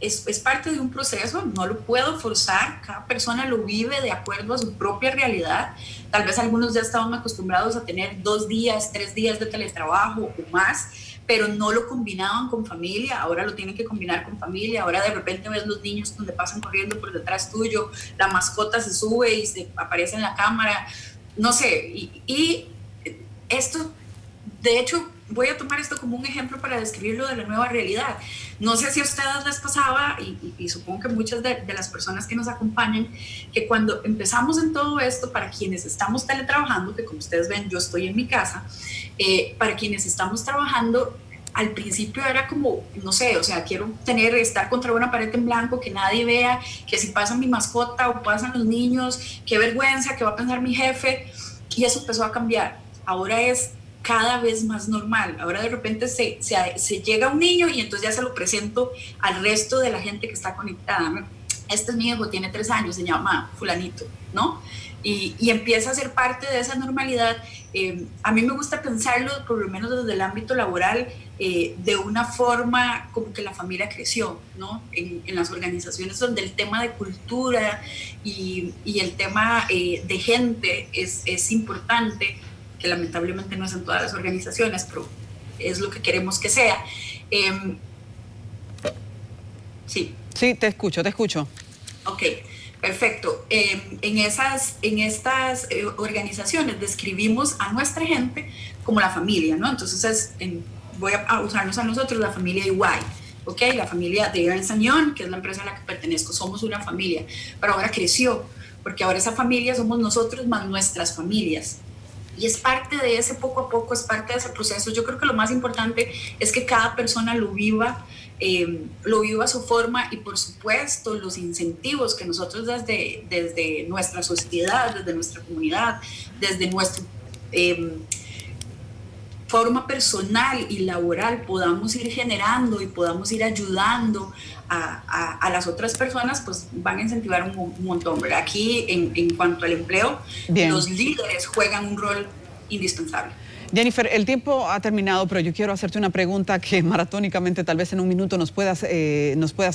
es parte de un proceso, no lo puedo forzar, cada persona lo vive de acuerdo a su propia realidad. Tal vez algunos ya estaban acostumbrados a tener 2 días, 3 días de teletrabajo o más, pero no lo combinaban con familia, ahora lo tienen que combinar con familia, ahora de repente ves los niños donde pasan corriendo por detrás tuyo, la mascota se sube y se aparece en la cámara, no sé, y esto, de hecho, voy a tomar esto como un ejemplo para describirlo de la nueva realidad. No sé si a ustedes les pasaba, y supongo que muchas de las personas que nos acompañan, que cuando empezamos en todo esto, para quienes estamos teletrabajando, que como ustedes ven, yo estoy en mi casa, para quienes estamos trabajando, al principio era como, no sé, o sea, quiero estar contra una pared en blanco, que nadie vea, que si pasa mi mascota o pasan los niños, qué vergüenza, qué va a pensar mi jefe, y eso empezó a cambiar. Ahora es cada vez más normal. Ahora de repente se llega un niño y entonces ya se lo presento al resto de la gente que está conectada. Este es mi hijo, tiene 3 años, se llama fulanito, ¿no? Y empieza a ser parte de esa normalidad. A mí me gusta pensarlo, por lo menos desde el ámbito laboral, de una forma como que la familia creció, ¿no? En las organizaciones donde el tema de cultura y el tema de gente es importante, que lamentablemente no es en todas las organizaciones, pero es lo que queremos que sea. Sí. Sí, te escucho. Ok, perfecto. En estas organizaciones describimos a nuestra gente como la familia, ¿no? Entonces voy a usarnos a nosotros, la familia EY, ¿ok? La familia de Ernst & Young, que es la empresa a la que pertenezco, somos una familia, pero ahora creció, porque ahora esa familia somos nosotros más nuestras familias. Y es parte de ese poco a poco, es parte de ese proceso. Yo creo que lo más importante es que cada persona lo viva a su forma, y por supuesto los incentivos que nosotros desde nuestra sociedad, desde nuestra comunidad, desde nuestro forma personal y laboral podamos ir generando y podamos ir ayudando a las otras personas, pues van a incentivar un montón, ¿verdad? Aquí, en cuanto al empleo, bien, los líderes juegan un rol indispensable. Jennifer, el tiempo ha terminado, pero yo quiero hacerte una pregunta que maratónicamente tal vez en un minuto nos puedas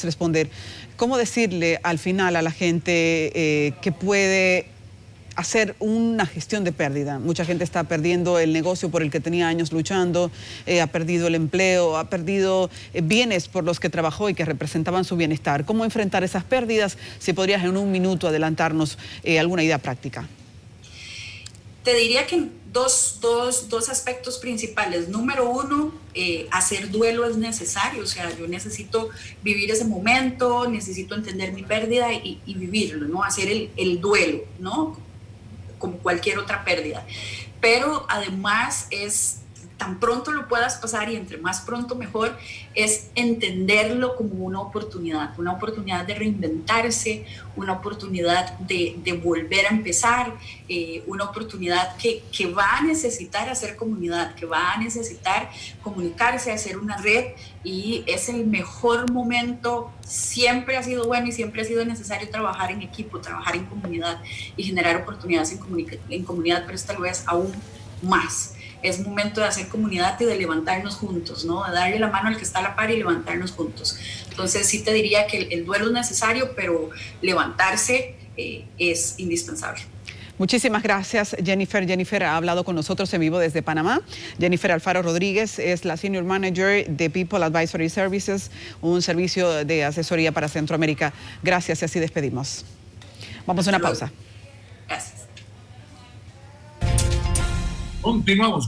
responder. ¿Cómo decirle al final a la gente que puede hacer una gestión de pérdida? Mucha gente está perdiendo el negocio por el que tenía años luchando, ha perdido el empleo, ha perdido bienes por los que trabajó y que representaban su bienestar. ¿Cómo enfrentar esas pérdidas? Si podrías en un minuto adelantarnos alguna idea práctica. Te diría que dos aspectos principales. Número uno, hacer duelo es necesario. O sea, yo necesito vivir ese momento, necesito entender mi pérdida y vivirlo, ¿no? Hacer el duelo, ¿no? Como cualquier otra pérdida. Pero además es, tan pronto lo puedas pasar y entre más pronto mejor, es entenderlo como una oportunidad de reinventarse, una oportunidad de volver a empezar, una oportunidad que va a necesitar hacer comunidad, que va a necesitar comunicarse, hacer una red, y es el mejor momento. Siempre ha sido bueno y siempre ha sido necesario trabajar en equipo, trabajar en comunidad y generar oportunidades en comunidad, pero esta lo es aún más. Es momento de hacer comunidad y de levantarnos juntos, ¿no? De darle la mano al que está a la par y levantarnos juntos. Entonces sí te diría que el duelo es necesario, pero levantarse es indispensable. Muchísimas gracias, Jennifer. Jennifer ha hablado con nosotros en vivo desde Panamá. Jennifer Alfaro Rodríguez es la Senior Manager de People Advisory Services, un servicio de asesoría para Centroamérica. Gracias y así despedimos. Vamos a una pausa. Gracias. Continuamos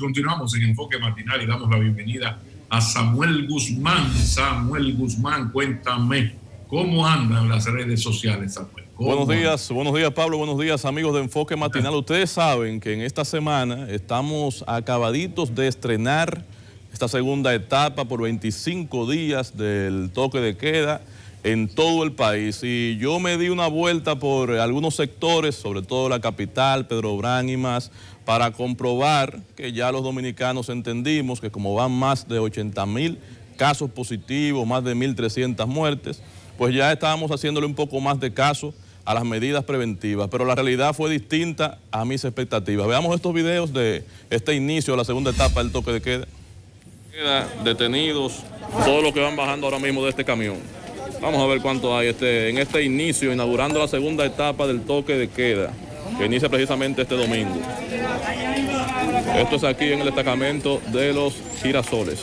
en Enfoque Matinal y damos la bienvenida a Samuel Guzmán. Samuel Guzmán, cuéntame, ¿cómo andan las redes sociales, Samuel? Buenos días, Pablo, buenos días, amigos de Enfoque Matinal. Ustedes saben que en esta semana estamos acabaditos de estrenar esta segunda etapa por 25 días del toque de queda en todo el país. Y yo me di una vuelta por algunos sectores, sobre todo la capital, Pedro Brán y más, para comprobar que ya los dominicanos entendimos que como van más de 80,000 casos positivos, más de 1.300 muertes, pues ya estábamos haciéndole un poco más de caso a las medidas preventivas, pero la realidad fue distinta a mis expectativas. Veamos estos videos de este inicio de la segunda etapa del toque de queda. Detenidos, todos los que van bajando ahora mismo de este camión. Vamos a ver cuánto hay en este inicio, inaugurando la segunda etapa del toque de queda, que inicia precisamente este domingo. Esto es aquí en el destacamento de los Girasoles.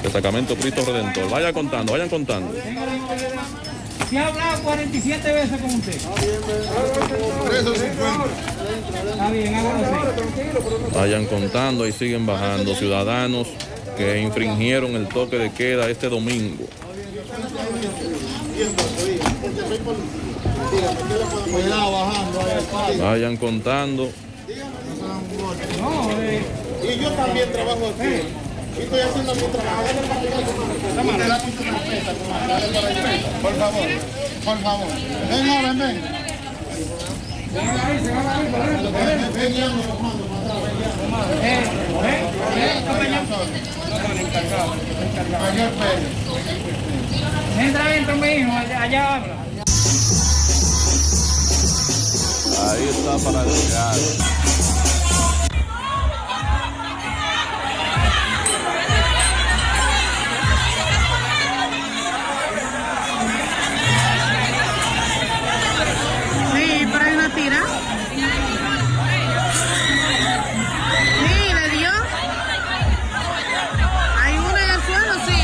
Destacamento Cristo Redentor. Vayan contando. Se ha hablado 47 veces con usted. Está bien, vayan contando y siguen bajando ciudadanos que infringieron el toque de queda este domingo. Vayan contando. Y yo también trabajo aquí. Y estoy haciendo mi trabajo. Por favor. Ven. Entra adentro, mi hijo, allá habla. Ahí está para llegar. Sí, pero hay una tira. Sí, le dio. Hay uno en el suelo, sí.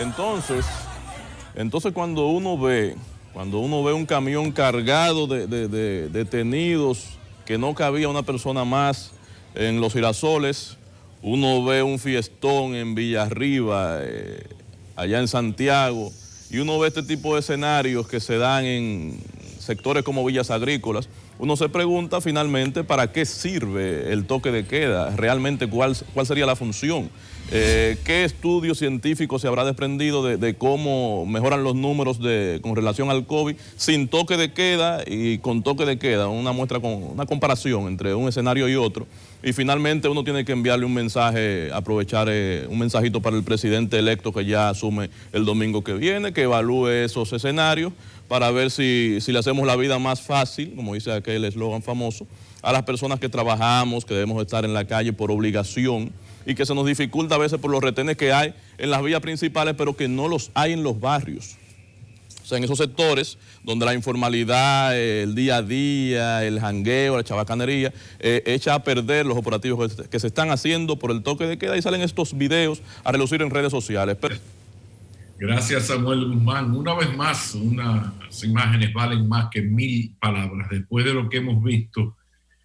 Entonces cuando uno ve un camión cargado de detenidos, que no cabía una persona más en Los Girasoles, uno ve un fiestón en Villarriba, allá en Santiago, y uno ve este tipo de escenarios que se dan en sectores como Villas Agrícolas, uno se pregunta finalmente para qué sirve el toque de queda, realmente cuál sería la función. ¿Qué estudio científico se habrá desprendido de cómo mejoran los números con relación al COVID sin toque de queda y con toque de queda? Una comparación entre un escenario y otro. Y finalmente uno tiene que enviarle un mensaje, aprovechar un mensajito para el presidente electo que ya asume el domingo que viene, que evalúe esos escenarios para ver si le hacemos la vida más fácil, como dice aquel eslogan famoso, a las personas que trabajamos, que debemos estar en la calle por obligación y que se nos dificulta a veces por los retenes que hay en las vías principales, pero que no los hay en los barrios. O sea, en esos sectores donde la informalidad, el día a día, el jangueo, la chabacanería, echa a perder los operativos que se están haciendo por el toque de queda, y salen estos videos a relucir en redes sociales. Gracias, Samuel Guzmán. Una vez más, unas imágenes valen más que 1000 palabras. Después de lo que hemos visto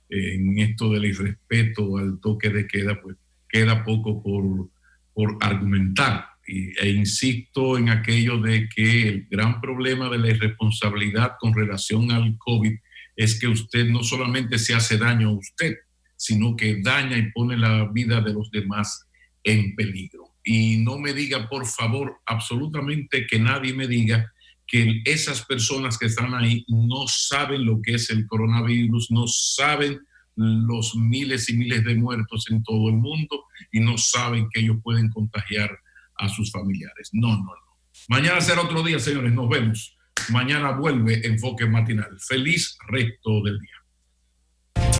en esto del irrespeto al toque de queda, pues queda poco por argumentar. E insisto en aquello de que el gran problema de la irresponsabilidad con relación al COVID es que usted no solamente se hace daño a usted, sino que daña y pone la vida de los demás en peligro. Y no me diga, por favor, absolutamente que nadie me diga que esas personas que están ahí no saben lo que es el coronavirus, no saben los miles y miles de muertos en todo el mundo y no saben que ellos pueden contagiar a sus familiares. No. Mañana será otro día, señores. Nos vemos. Mañana vuelve Enfoque Matinal. Feliz resto del día.